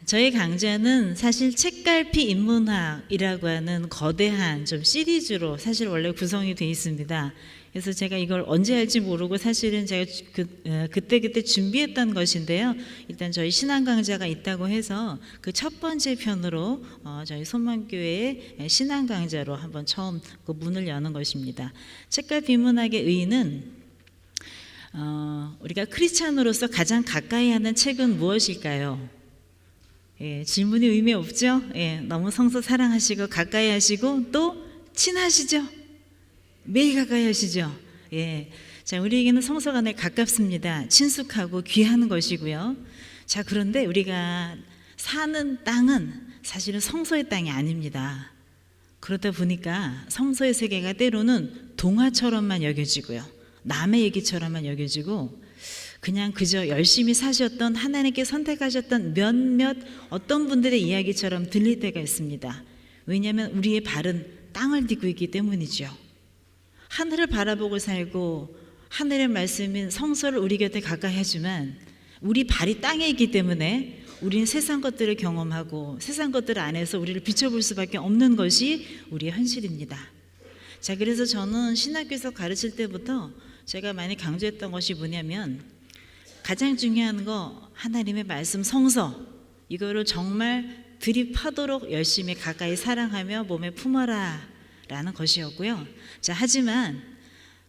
저희 강좌는 사실 책갈피 인문학이라고 하는 거대한 좀 시리즈로 사실 원래 구성이 되어 있습니다. 그래서 제가 이걸 언제 할지 모르고 사실은 제가 그때 준비했던 것인데요. 일단 저희 신앙 강좌가 있다고 해서 그 첫 번째 편으로 저희 손만교회의 신앙 강좌로 한번 처음 그 문을 여는 것입니다. 책갈피 인문학의 의의는 우리가 크리스찬으로서 가장 가까이 하는 책은 무엇일까요? 예, 질문이 의미 없죠? 예, 너무 성서 사랑하시고 가까이 하시고 또 친하시죠? 매일 가까이 하시죠? 예, 자, 우리에게는 성서가 늘 가깝습니다. 친숙하고 귀한 것이고요. 자, 그런데 우리가 사는 땅은 사실은 성서의 땅이 아닙니다. 그러다 보니까 성서의 세계가 때로는 동화처럼만 여겨지고요. 남의 얘기처럼만 여겨지고 그냥 그저 열심히 사셨던 하나님께 선택하셨던 몇몇 어떤 분들의 이야기처럼 들릴 때가 있습니다. 왜냐하면 우리의 발은 땅을 딛고 있기 때문이죠. 하늘을 바라보고 살고 하늘의 말씀인 성서를 우리 곁에 가까이 하지만 우리 발이 땅에 있기 때문에 우리는 세상 것들을 경험하고 세상 것들 안에서 우리를 비춰볼 수밖에 없는 것이 우리의 현실입니다. 자, 그래서 저는 신학교에서 가르칠 때부터 제가 많이 강조했던 것이 뭐냐면 가장 중요한 거 하나님의 말씀 성서 이거를 정말 들이파도록 열심히 가까이 사랑하며 몸에 품어라 라는 것이었고요. 자, 하지만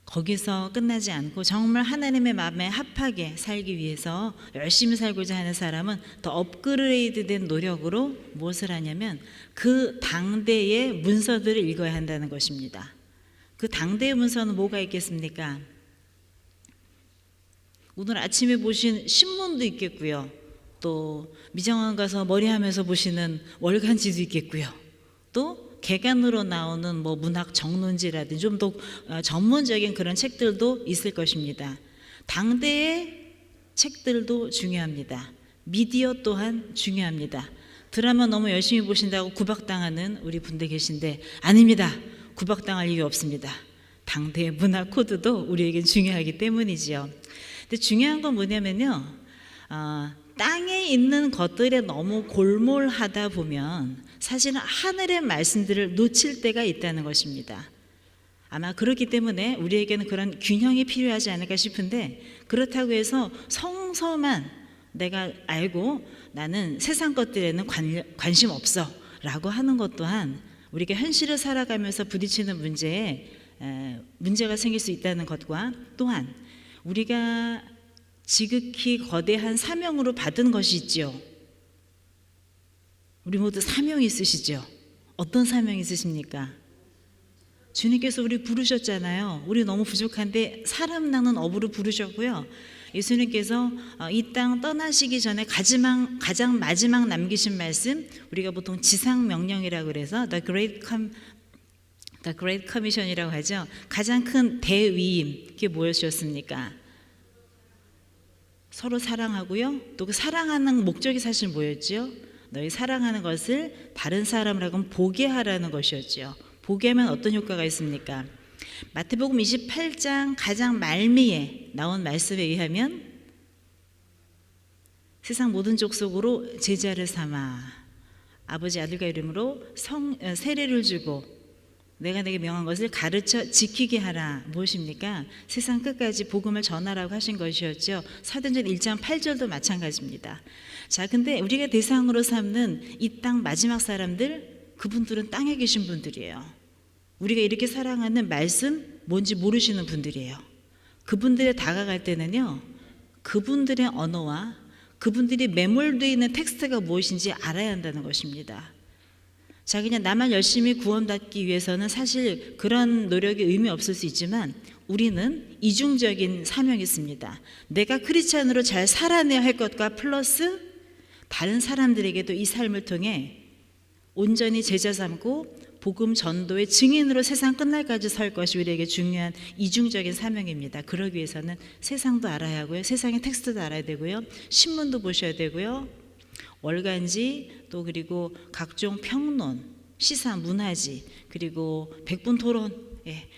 거기서 끝나지 않고 정말 하나님의 마음에 합하게 살기 위해서 열심히 살고자 하는 사람은 더 업그레이드된 노력으로 무엇을 하냐면 그 당대의 문서들을 읽어야 한다는 것입니다. 그 당대의 문서는 뭐가 있겠습니까? 오늘 아침에 보신 신문도 있겠고요. 또 미장원 가서 머리하면서 보시는 월간지도 있겠고요. 또 개간으로 나오는 뭐 문학 정론지라든지 좀 더 전문적인 그런 책들도 있을 것입니다. 당대의 책들도 중요합니다. 미디어 또한 중요합니다. 드라마 너무 열심히 보신다고 구박당하는 우리 분들 계신데 아닙니다. 구박당할 이유 없습니다. 당대의 문화 코드도 우리에게 중요하기 때문이지요. 근데 중요한 건 뭐냐면요, 땅에 있는 것들에 너무 골몰하다 보면 사실은 하늘의 말씀들을 놓칠 때가 있다는 것입니다. 아마 그렇기 때문에 우리에게는 그런 균형이 필요하지 않을까 싶은데 그렇다고 해서 성서만 내가 알고 나는 세상 것들에는 관심 없어 라고 하는 것 또한 우리가 현실을 살아가면서 부딪히는 문제에 문제가 생길 수 있다는 것과 또한 우리가 지극히 거대한 사명으로 받은 것이 있죠. 우리 모두 사명이 있으시죠? 어떤 사명이 있으십니까? 주님께서 우리 부르셨잖아요. 우리 너무 부족한데 사람 낳는 업으로 부르셨고요. 예수님께서 이 땅 떠나시기 전에 가장 마지막 남기신 말씀, 우리가 보통 지상명령이라고 그래서 The Great Commission이라고 하죠. 가장 큰 대위임, 그게 무엇이었습니까? 서로 사랑하고요. 또 그 사랑하는 목적이 사실 뭐였죠? 너희 사랑하는 것을 다른 사람이라고 보게 하라는 것이었죠. 보게 하면 어떤 효과가 있습니까? 마태복음 28장 가장 말미에 나온 말씀에 의하면 세상 모든 족속으로 제자를 삼아 아버지 아들과 이름으로 세례를 주고 내가 내게 명한 것을 가르쳐 지키게 하라. 무엇입니까? 세상 끝까지 복음을 전하라고 하신 것이었죠. 사도행전 1장 8절도 마찬가지입니다. 자, 근데 우리가 대상으로 삼는 이 땅 마지막 사람들, 그분들은 땅에 계신 분들이에요. 우리가 이렇게 사랑하는 말씀 뭔지 모르시는 분들이에요. 그분들에 다가갈 때는요, 그분들의 언어와 그분들이 매몰되어 있는 텍스트가 무엇인지 알아야 한다는 것입니다. 자, 그냥 나만 열심히 구원받기 위해서는 사실 그런 노력이 의미 없을 수 있지만 우리는 이중적인 사명이 있습니다. 내가 크리스찬으로 잘 살아내야 할 것과 플러스 다른 사람들에게도 이 삶을 통해 온전히 제자 삼고 복음 전도의 증인으로 세상 끝날까지 살 것이 우리에게 중요한 이중적인 사명입니다. 그러기 위해서는 세상도 알아야 하고요. 세상의 텍스트도 알아야 되고요. 신문도 보셔야 되고요. 월간지 또 그리고 각종 평론, 시사, 문화지 그리고 백분 토론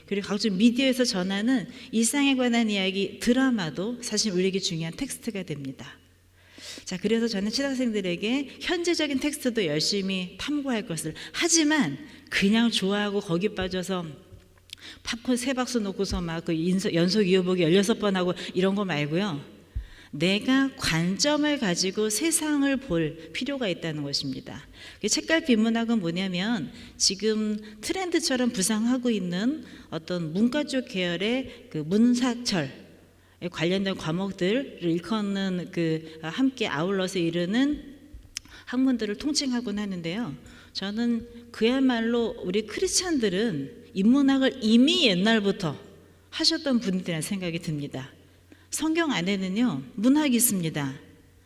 그리고 각종 미디어에서 전하는 일상에 관한 이야기, 드라마도 사실 우리에게 중요한 텍스트가 됩니다. 자, 그래서 저는 신학생들에게 현재적인 텍스트도 열심히 탐구할 것을, 하지만 그냥 좋아하고 거기 빠져서 팝콘 3박스 놓고서 막 그 연속 이어보기 16번 하고 이런 거 말고요. 내가 관점을 가지고 세상을 볼 필요가 있다는 것입니다. 책갈 비문학은 뭐냐면 지금 트렌드처럼 부상하고 있는 어떤 문과 쪽 계열의 그 문사철 관련된 과목들을 일컫는 그 함께 아울러서 이르는 학문들을 통칭하곤 하는데요. 저는 그야말로 우리 크리스찬들은 인문학을 이미 옛날부터 하셨던 분들이라는 생각이 듭니다. 성경 안에는요 문학이 있습니다.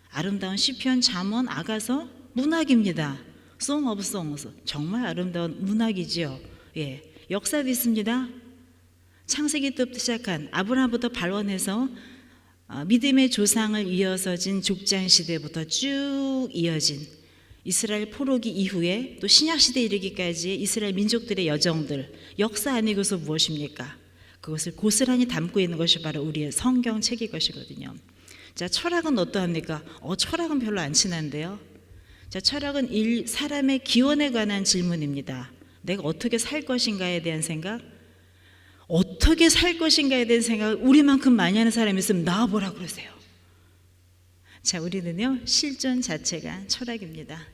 아름다운 시편, 잠언, 아가서 문학입니다. Song of Songs 정말 아름다운 문학이지요. 예, 역사도 있습니다. 창세기 때부터 시작한 아브라함부터 발원해서 믿음의 조상을 이어서진 족장 시대부터 쭉 이어진 이스라엘 포로기 이후에 또 신약 시대에 이르기까지 이스라엘 민족들의 여정들, 역사 아니고서 무엇입니까? 그것을 고스란히 담고 있는 것이 바로 우리의 성경책이 것이거든요. 자, 철학은 어떠합니까? 철학은 별로 안 친한데요. 자, 철학은 사람의 기원에 관한 질문입니다. 내가 어떻게 살 것인가에 대한 생각, 어떻게 살 것인가에 대한 생각을 우리만큼 많이 하는 사람이 있으면 나와보라 그러세요. 자, 우리는요 실존 자체가 철학입니다.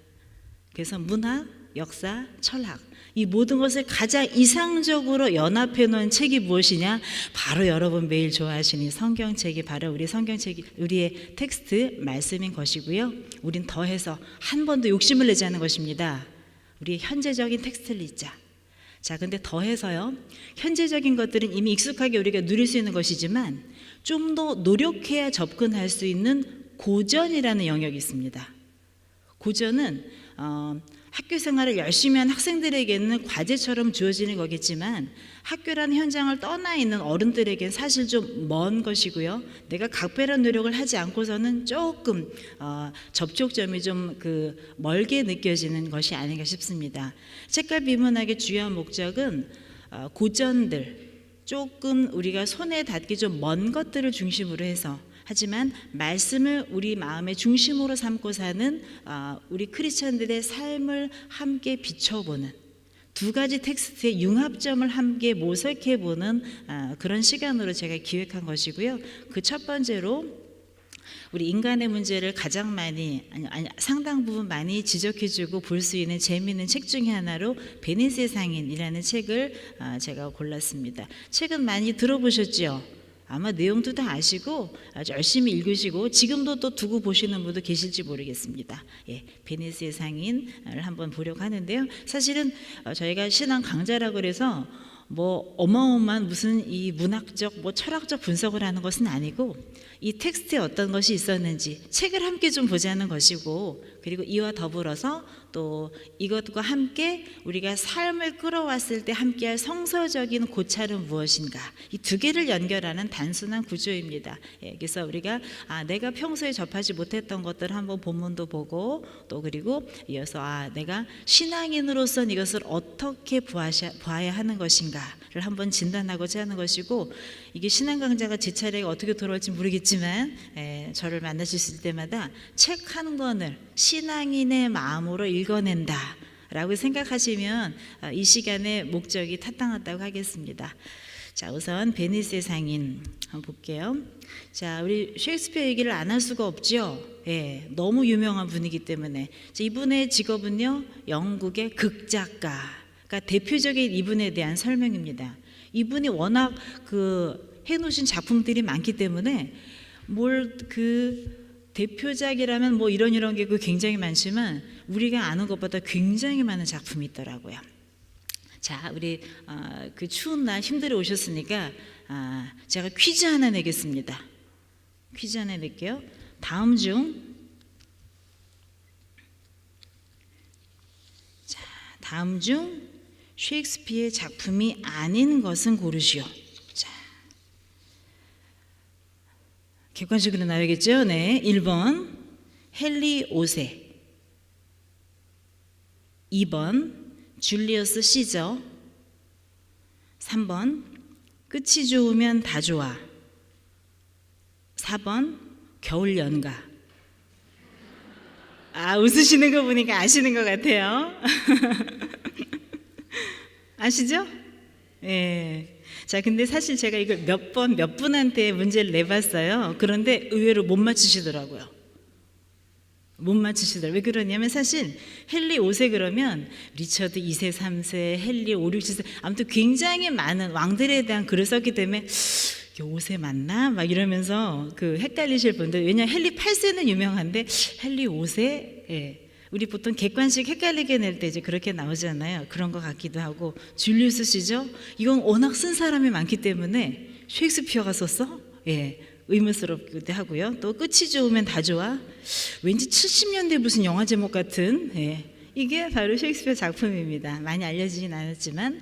그래서 문학, 역사, 철학 이 모든 것을 가장 이상적으로 연합해 놓은 책이 무엇이냐? 바로 여러분 매일 좋아하시는 성경책이 바로 우리 성경책이 우리의 텍스트 말씀인 것이고요. 우린 더해서 한 번 더 욕심을 내지 않는 것입니다. 우리의 현재적인 텍스트를 읽자. 자, 근데 더해서요, 현재적인 것들은 이미 익숙하게 우리가 누릴 수 있는 것이지만 좀 더 노력해야 접근할 수 있는 고전이라는 영역이 있습니다. 고전은 학교 생활을 열심히 한 학생들에게는 과제처럼 주어지는 거겠지만 학교라는 현장을 떠나 있는 어른들에게는 사실 좀 먼 것이고요. 내가 각별한 노력을 하지 않고서는 조금 접촉점이 좀 멀게 느껴지는 것이 아닌가 싶습니다. 책갈 비문학의 주요한 목적은 고전들, 조금 우리가 손에 닿기 좀 먼 것들을 중심으로 해서, 하지만 말씀을 우리 마음의 중심으로 삼고 사는 우리 크리스천들의 삶을 함께 비춰보는 두 가지 텍스트의 융합점을 함께 모색해보는 그런 시간으로 제가 기획한 것이고요. 그 첫 번째로 우리 인간의 문제를 가장 많이 상당 부분 많이 지적해주고 볼 수 있는 재미있는 책 중에 하나로 베니스의 상인이라는 책을 제가 골랐습니다. 책은 많이 들어보셨죠? 아마 내용도 다 아시고 아주 열심히 읽으시고 지금도 또 두고 보시는 분도 계실지 모르겠습니다. 예, 베니스의 상인을 한번 보려고 하는데요. 사실은 저희가 신앙 강좌라고 그래서 뭐 어마어마한 무슨 이 문학적 철학적 분석을 하는 것은 아니고 이 텍스트에 어떤 것이 있었는지 책을 함께 좀 보자는 것이고, 그리고 이와 더불어서 또 이것과 함께 우리가 삶을 끌어왔을 때 함께할 성서적인 고찰은 무엇인가, 이 두 개를 연결하는 단순한 구조입니다. 예, 그래서 우리가 내가 평소에 접하지 못했던 것들 한번 본문도 보고, 또 그리고 이어서 내가 신앙인으로서는 이것을 어떻게 봐야 하는 것인가를 한번 진단하고자 하는 것이고, 이게 신앙 강좌가 제 차례가 어떻게 돌아올지 모르겠지만 저를 만나주실 때마다 책 한 권을 신앙인의 마음으로 읽어낸다 라고 생각하시면 이 시간의 목적이 타당하다고 하겠습니다. 자, 우선 베니스의 상인 한번 볼게요. 자, 우리 셰익스피어 얘기를 안 할 수가 없죠. 예, 너무 유명한 분이기 때문에. 자, 이분의 직업은요, 영국의 극작가. 그러니까 대표적인 이분에 대한 설명입니다. 이분이 워낙 해놓으신 작품들이 많기 때문에 대표작이라면 뭐 이런 게 굉장히 많지만 우리가 아는 것보다 굉장히 많은 작품이 있더라고요. 자, 우리 그 추운 날 힘들어 오셨으니까 제가 퀴즈 하나 내겠습니다. 퀴즈 하나 낼게요. 다음 중 셰익스피어의 작품이 아닌 것은 고르시오. 자, 객관식으로 나오겠죠? 네, 1번 헨리 5세, 2번 줄리어스 시저, 3번 끝이 좋으면 다 좋아, 4번 겨울 연가. 웃으시는 거 보니까 아시는 것 같아요. 아시죠? 예. 자, 근데 사실 제가 이걸 몇 분한테 문제를 내봤어요. 그런데 의외로 못 맞추시더라고요. 왜 그러냐면 사실 헨리 5세 그러면 리처드 2세, 3세, 헨리 5, 6, 7세 아무튼 굉장히 많은 왕들에 대한 글을 썼기 때문에 5세 맞나? 막 이러면서 그 헷갈리실 분들, 왜냐하면 헨리 8세는 유명한데 헨리 5세? 예. 우리 보통 객관식 헷갈리게 낼 때 이제 그렇게 나오잖아요. 그런 것 같기도 하고. 줄리우스 시죠? 이건 워낙 쓴 사람이 많기 때문에 셰익스피어가 썼어? 예. 의문스럽기도 하고요. 또 끝이 좋으면 다 좋아. 왠지 70년대 무슨 영화 제목 같은, 예. 이게 바로 셰익스피어 작품입니다. 많이 알려지진 않았지만,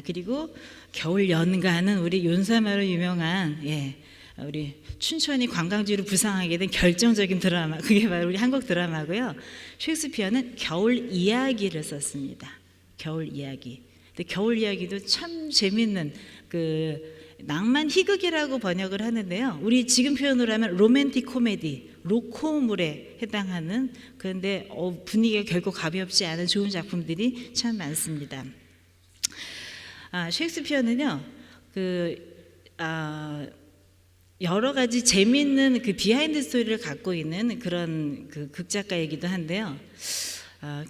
그리고 겨울 연가는 우리 윤사마로 유명한, 예. 우리 춘천이 관광지로 부상하게 된 결정적인 드라마, 그게 바로 우리 한국 드라마고요. 셰익스피어는 겨울 이야기를 썼습니다. 겨울 이야기. 근데 겨울 이야기도 참 재밌는 그 낭만 희극이라고 번역을 하는데요. 우리 지금 표현으로 하면 로맨틱 코미디, 로코물에 해당하는, 그런데 분위기가 결코 가볍지 않은 좋은 작품들이 참 많습니다. 셰익스피어는요, 여러 가지 재미있는 그 비하인드 스토리를 갖고 있는 그런 그 극작가이기도 한데요.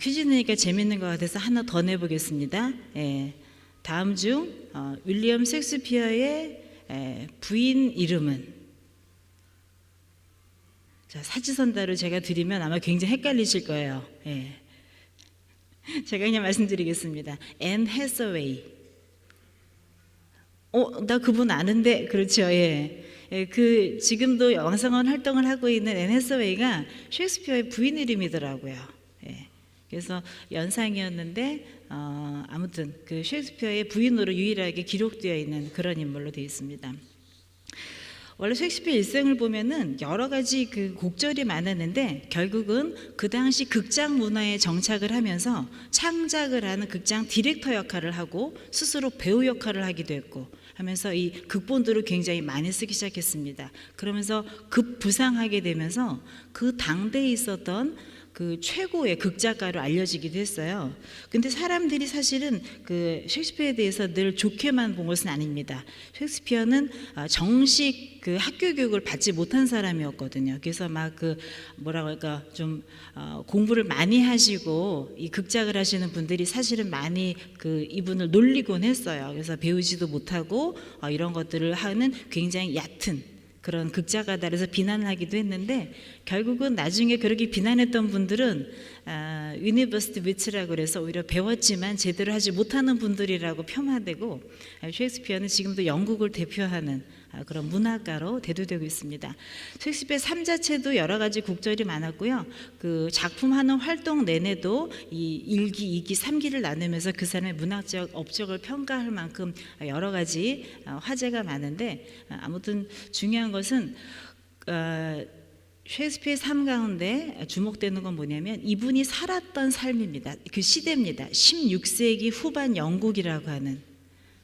퀴즈 내니까 재미있는 것 같아서 하나 더 내보겠습니다. 예. 다음 중 윌리엄 셰익스피어의 부인 이름은? 자, 사지선다를 제가 드리면 아마 굉장히 헷갈리실 거예요. 예. 제가 그냥 말씀드리겠습니다. 앤 해서웨이. 나 그분 아는데. 그렇죠. 예. 그 지금도 왕성한 활동을 하고 있는 앤 해서웨이가 셰익스피어의 부인 이름이더라고요. 예. 그래서 연상이었는데 아무튼 그 셰익스피어의 부인으로 유일하게 기록되어 있는 그런 인물로 되어 있습니다. 원래 셰익스피어 일생을 보면은 여러 가지 그 곡절이 많았는데 결국은 그 당시 극장 문화에 정착을 하면서 창작을 하는 극장 디렉터 역할을 하고 스스로 배우 역할을 하기도 했고 하면서 이 극본들을 굉장히 많이 쓰기 시작했습니다. 그러면서 급부상하게 되면서 그 당대에 있었던 그 최고의 극작가로 알려지기도 했어요. 근데 사람들이 사실은 그 셰익스피어에 대해서 늘 좋게만 본 것은 아닙니다. 셰익스피어는 정식 그 학교 교육을 받지 못한 사람이었거든요. 그래서 막 그 뭐라고 할까 좀 공부를 많이 하시고 이 극작을 하시는 분들이 사실은 많이 그 이분을 놀리곤 했어요. 그래서 배우지도 못하고 이런 것들을 하는 굉장히 얕은 그런 극작가다 그래서 비난을 하기도 했는데 결국은 나중에 그렇게 비난했던 분들은 유니버시티 위치라고 그래서 오히려 배웠지만 제대로 하지 못하는 분들이라고 폄하되고 셰익스피어는 지금도 영국을 대표하는 그런 문학가로 대두되고 있습니다. 셰익스피어 삶 자체도 여러 가지 곡절이 많았고요. 그 작품하는 활동 내내도 이 1기, 2기, 3기를 나누면서 그 사람의 문학적 업적을 평가할 만큼 여러 가지 화제가 많은데 아무튼 중요한 것은 셰익스피어의 삶 가운데 주목되는 건 뭐냐면 이분이 살았던 삶입니다. 그 시대입니다. 16세기 후반 영국이라고 하는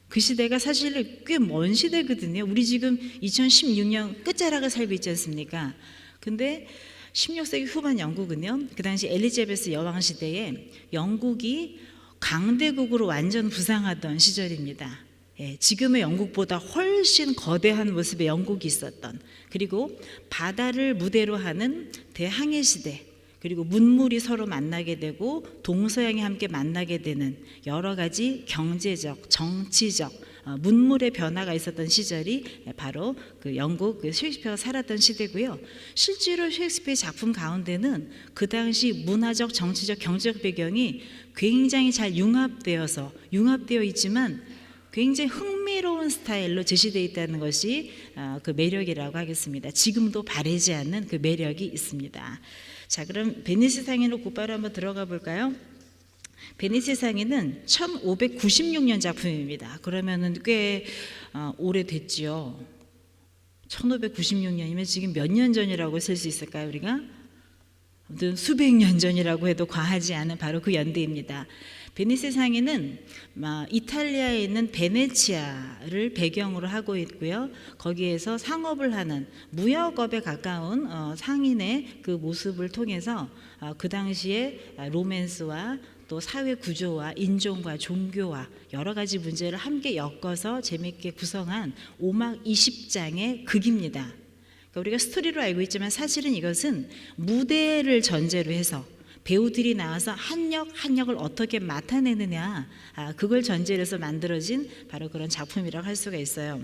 그 시대가 사실 꽤 먼 시대거든요. 우리 지금 2016년 끝자락을 살고 있지 않습니까? 근데 16세기 후반 영국은요, 그 당시 엘리자베스 여왕 시대에 영국이 강대국으로 완전 부상하던 시절입니다. 예, 지금의 영국보다 훨씬 거대한 모습의 영국이 있었던, 그리고 바다를 무대로 하는 대항해 시대, 그리고 문물이 서로 만나게 되고 동서양이 함께 만나게 되는 여러 가지 경제적, 정치적 문물의 변화가 있었던 시절이 바로 그 영국 그 셰익스피어가 살았던 시대고요. 실제로 셰익스피어의 작품 가운데는 그 당시 문화적, 정치적, 경제적 배경이 굉장히 잘 융합되어 있지만 굉장히 흥미로운 스타일로 제시되어 있다는 것이 그 매력이라고 하겠습니다. 지금도 바래지 않는 그 매력이 있습니다. 자, 그럼 베니스 상인으로 곧바로 한번 들어가 볼까요? 베니스 상인은 1596년 작품입니다. 그러면은 꽤 오래됐지요. 1596년이면 지금 몇 년 전이라고 쓸 수 있을까요, 우리가? 수백 년 전이라고 해도 과하지 않은 바로 그 연대입니다. 베니스 상인은 이탈리아에 있는 베네치아를 배경으로 하고 있고요. 거기에서 상업을 하는 무역업에 가까운 상인의 그 모습을 통해서 그 당시에 로맨스와 또 사회 구조와 인종과 종교와 여러 가지 문제를 함께 엮어서 재미있게 구성한 5막 20장의 극입니다. 그러니까 우리가 스토리로 알고 있지만 사실은 이것은 무대를 전제로 해서 배우들이 나와서 한 역을 어떻게 맡아내느냐, 그걸 전제로 해서 만들어진 바로 그런 작품이라고 할 수가 있어요.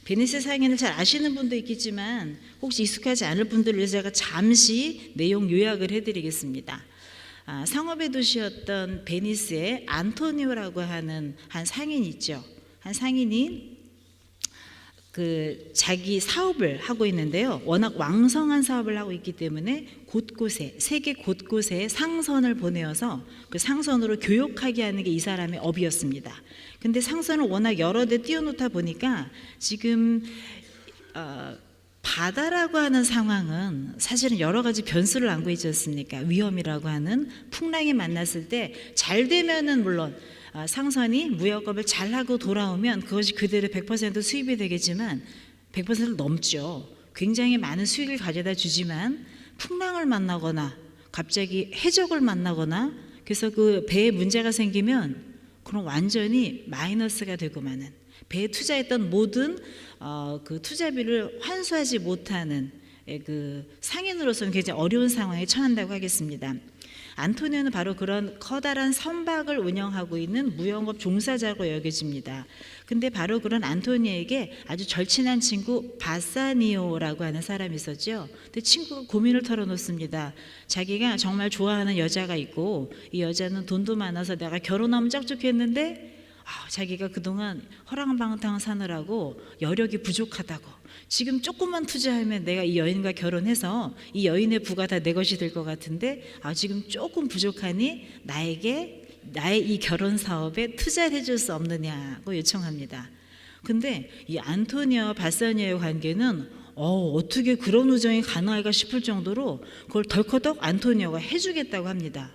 베니스 상인을 잘 아시는 분도 있겠지만 혹시 익숙하지 않을 분들을 위해서 제가 잠시 내용 요약을 해드리겠습니다. 상업의 도시였던 베니스에 안토니오라고 하는 한 상인이 있죠. 한 상인이 그 자기 사업을 하고 있는데요. 워낙 왕성한 사업을 하고 있기 때문에 곳곳에 세계 곳곳에 상선을 보내어서 그 상선으로 교역하게 하는 게 이 사람의 업이었습니다. 근데 상선을 워낙 여러 대 띄워놓다 보니까 지금 바다라고 하는 상황은 사실은 여러 가지 변수를 안고 있지 않습니까? 위험이라고 하는 풍랑이 만났을 때 잘 되면은 물론 상선이 무역업을 잘하고 돌아오면 그것이 그대로 100% 수입이 되겠지만 100%를 넘죠. 굉장히 많은 수익을 가져다 주지만 풍랑을 만나거나 갑자기 해적을 만나거나 그래서 그 배에 문제가 생기면 그럼 완전히 마이너스가 되고 마는, 배에 투자했던 모든 그 투자비를 환수하지 못하는 그 상인으로서는 굉장히 어려운 상황에 처한다고 하겠습니다. 안토니오는 바로 그런 커다란 선박을 운영하고 있는 무역업 종사자로 여겨집니다. 근데 바로 그런 안토니오에게 아주 절친한 친구 바사니오라고 하는 사람이 있었죠. 근데 친구가 고민을 털어놓습니다. 자기가 정말 좋아하는 여자가 있고 이 여자는 돈도 많아서 내가 결혼하면 짝 좋겠는데 자기가 그동안 허랑방탕 사느라고 여력이 부족하다고, 지금 조금만 투자하면 내가 이 여인과 결혼해서 이 여인의 부가 다 내 것이 될 것 같은데 지금 조금 부족하니 나의 이 결혼 사업에 투자를 해줄 수 없느냐고 요청합니다. 근데 이 안토니오와 바사니오의 관계는 어떻게 그런 우정이 가능할까 싶을 정도로 그걸 덜커덕 안토니오가 해주겠다고 합니다.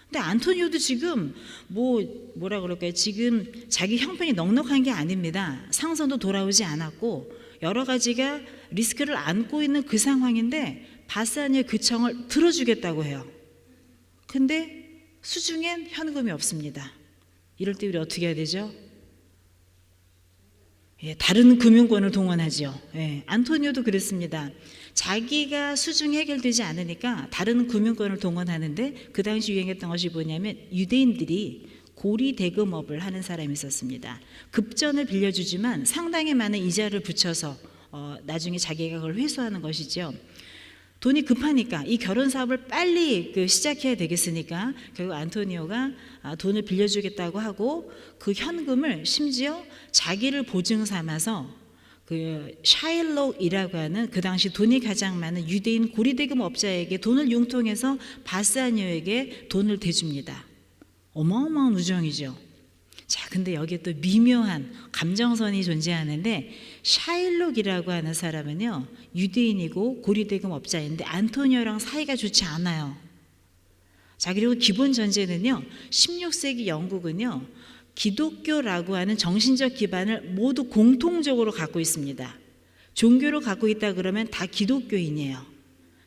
근데 안토니오도 지금 뭐라 그럴까요? 지금 자기 형편이 넉넉한 게 아닙니다. 상선도 돌아오지 않았고 여러 가지가 리스크를 안고 있는 그 상황인데 바사니의 그 청을 들어주겠다고 해요. 근데 수중엔 현금이 없습니다. 이럴 때 우리 어떻게 해야 되죠? 다른 금융권을 동원하죠. 안토니오도 그랬습니다. 자기가 수중이 해결되지 않으니까 다른 금융권을 동원하는데 그 당시 유행했던 것이 뭐냐면 유대인들이 고리 대금업을 하는 사람이 있었습니다. 급전을 빌려주지만 상당히 많은 이자를 붙여서 나중에 자기가 그걸 회수하는 것이죠. 돈이 급하니까 이 결혼 사업을 빨리 시작해야 되겠으니까 결국 안토니오가 돈을 빌려주겠다고 하고 그 현금을 심지어 자기를 보증 삼아서 그 샤일록이라고 하는 그 당시 돈이 가장 많은 유대인 고리대금 업자에게 돈을 융통해서 바사니오에게 돈을 대줍니다. 어마어마한 우정이죠. 자, 근데 여기에 또 미묘한 감정선이 존재하는데 샤일록이라고 하는 사람은요 유대인이고 고리대금 업자인데 안토니오랑 사이가 좋지 않아요. 자, 그리고 기본 전제는요 16세기 영국은요 기독교라고 하는 정신적 기반을 모두 공통적으로 갖고 있습니다. 종교를 갖고 있다 그러면 다 기독교인이에요.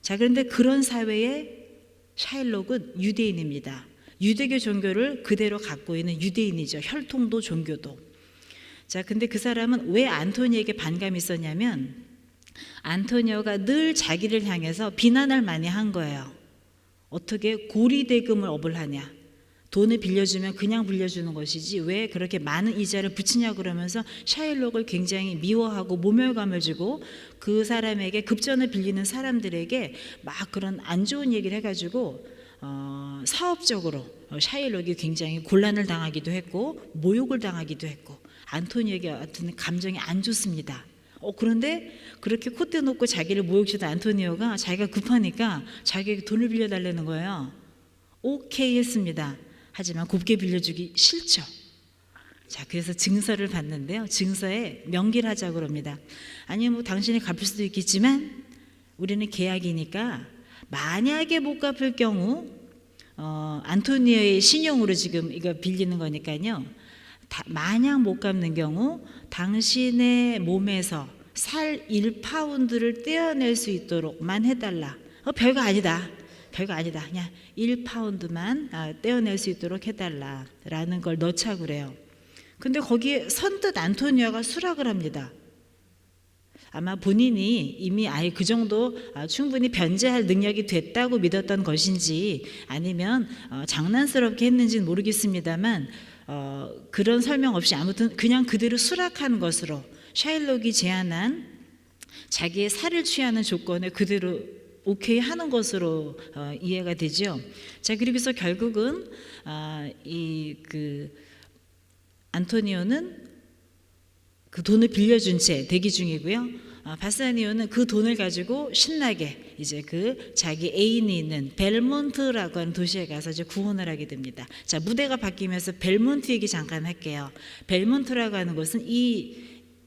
자, 그런데 그런 사회에 샤일록은 유대인입니다. 유대교 종교를 그대로 갖고 있는 유대인이죠. 혈통도 종교도. 자, 근데 그 사람은 왜 안토니오에게 반감이 있었냐면 안토니오가 늘 자기를 향해서 비난을 많이 한 거예요. 어떻게 고리대금을 업을 하냐. 돈을 빌려주면 그냥 빌려주는 것이지 왜 그렇게 많은 이자를 붙이냐 그러면서 샤일록을 굉장히 미워하고 모멸감을 주고 그 사람에게 급전을 빌리는 사람들에게 막 그런 안 좋은 얘기를 해가지고 사업적으로 샤일록이 굉장히 곤란을 당하기도 했고 모욕을 당하기도 했고 안토니오에게 같은 감정이 안 좋습니다. 그런데 그렇게 콧대 놓고 자기를 모욕주던 안토니오가 자기가 급하니까 자기에게 돈을 빌려달라는 거예요. 오케이 했습니다. 하지만 곱게 빌려주기 싫죠. 자, 그래서 증서를 받는데요. 증서에 명기를 하자고 합니다. 아니면 당신이 갚을 수도 있겠지만 우리는 계약이니까 만약에 못 갚을 경우 안토니오의 신용으로 지금 이거 빌리는 거니까요. 만약 못 갚는 경우 당신의 몸에서 살 1파운드를 떼어낼 수 있도록만 해달라. 별거 아니다. 별거 아니다. 그냥 1파운드만 떼어낼 수 있도록 해달라라는 걸 넣자고 그래요. 근데 거기에 선뜻 안토니오가 수락을 합니다. 아마 본인이 이미 아예 그 정도 충분히 변제할 능력이 됐다고 믿었던 것인지 아니면 장난스럽게 했는지는 모르겠습니다만 그런 설명 없이 아무튼 그냥 그대로 수락한 것으로 샤일록이 제안한 자기의 살을 취하는 조건을 그대로 오케이 하는 것으로 이해가 되죠. 자, 그리고서 결국은 안토니오는 그 돈을 빌려준 채 대기 중이고요. 바사니오는 그 돈을 가지고 신나게 이제 그 자기 애인이 있는 벨몬트라고 하는 도시에 가서 이제 구원을 하게 됩니다. 자, 무대가 바뀌면서 벨몬트 얘기 잠깐 할게요. 벨몬트라고 하는 곳은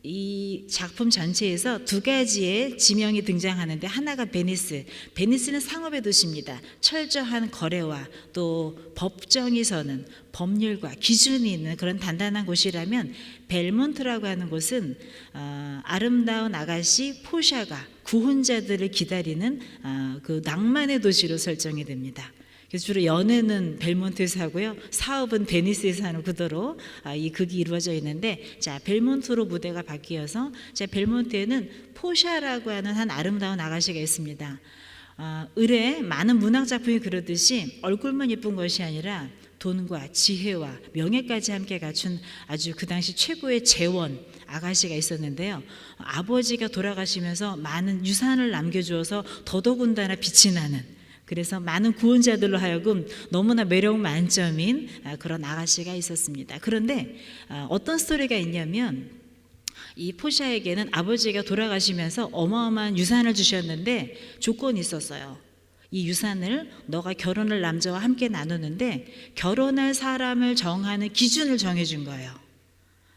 이 작품 전체에서 두 가지의 지명이 등장하는데 하나가 베니스. 베니스는 상업의 도시입니다. 철저한 거래와 또 법정이 서는 법률과 기준이 있는 그런 단단한 곳이라면 벨몬트라고 하는 곳은 아름다운 아가씨 포샤가 구혼자들을 기다리는 그 낭만의 도시로 설정이 됩니다. 그래서 주로 연애는 벨몬트에서 하고요, 사업은 베니스에서 하는 구도로 이 극이 이루어져 있는데, 자, 벨몬트로 무대가 바뀌어서 자, 벨몬트에는 포샤라고 하는 한 아름다운 아가씨가 있습니다. 을에 많은 문학 작품이 그러듯이 얼굴만 예쁜 것이 아니라 돈과 지혜와 명예까지 함께 갖춘 아주 그 당시 최고의 재원 아가씨가 있었는데요. 아버지가 돌아가시면서 많은 유산을 남겨주어서 더더군다나 빛이 나는, 그래서 많은 구원자들로 하여금 너무나 매력 만점인 그런 아가씨가 있었습니다. 그런데 어떤 스토리가 있냐면, 이 포샤에게는 아버지가 돌아가시면서 어마어마한 유산을 주셨는데 조건이 있었어요. 이 유산을 너가 결혼할 남자와 함께 나누는데 결혼할 사람을 정하는 기준을 정해준 거예요.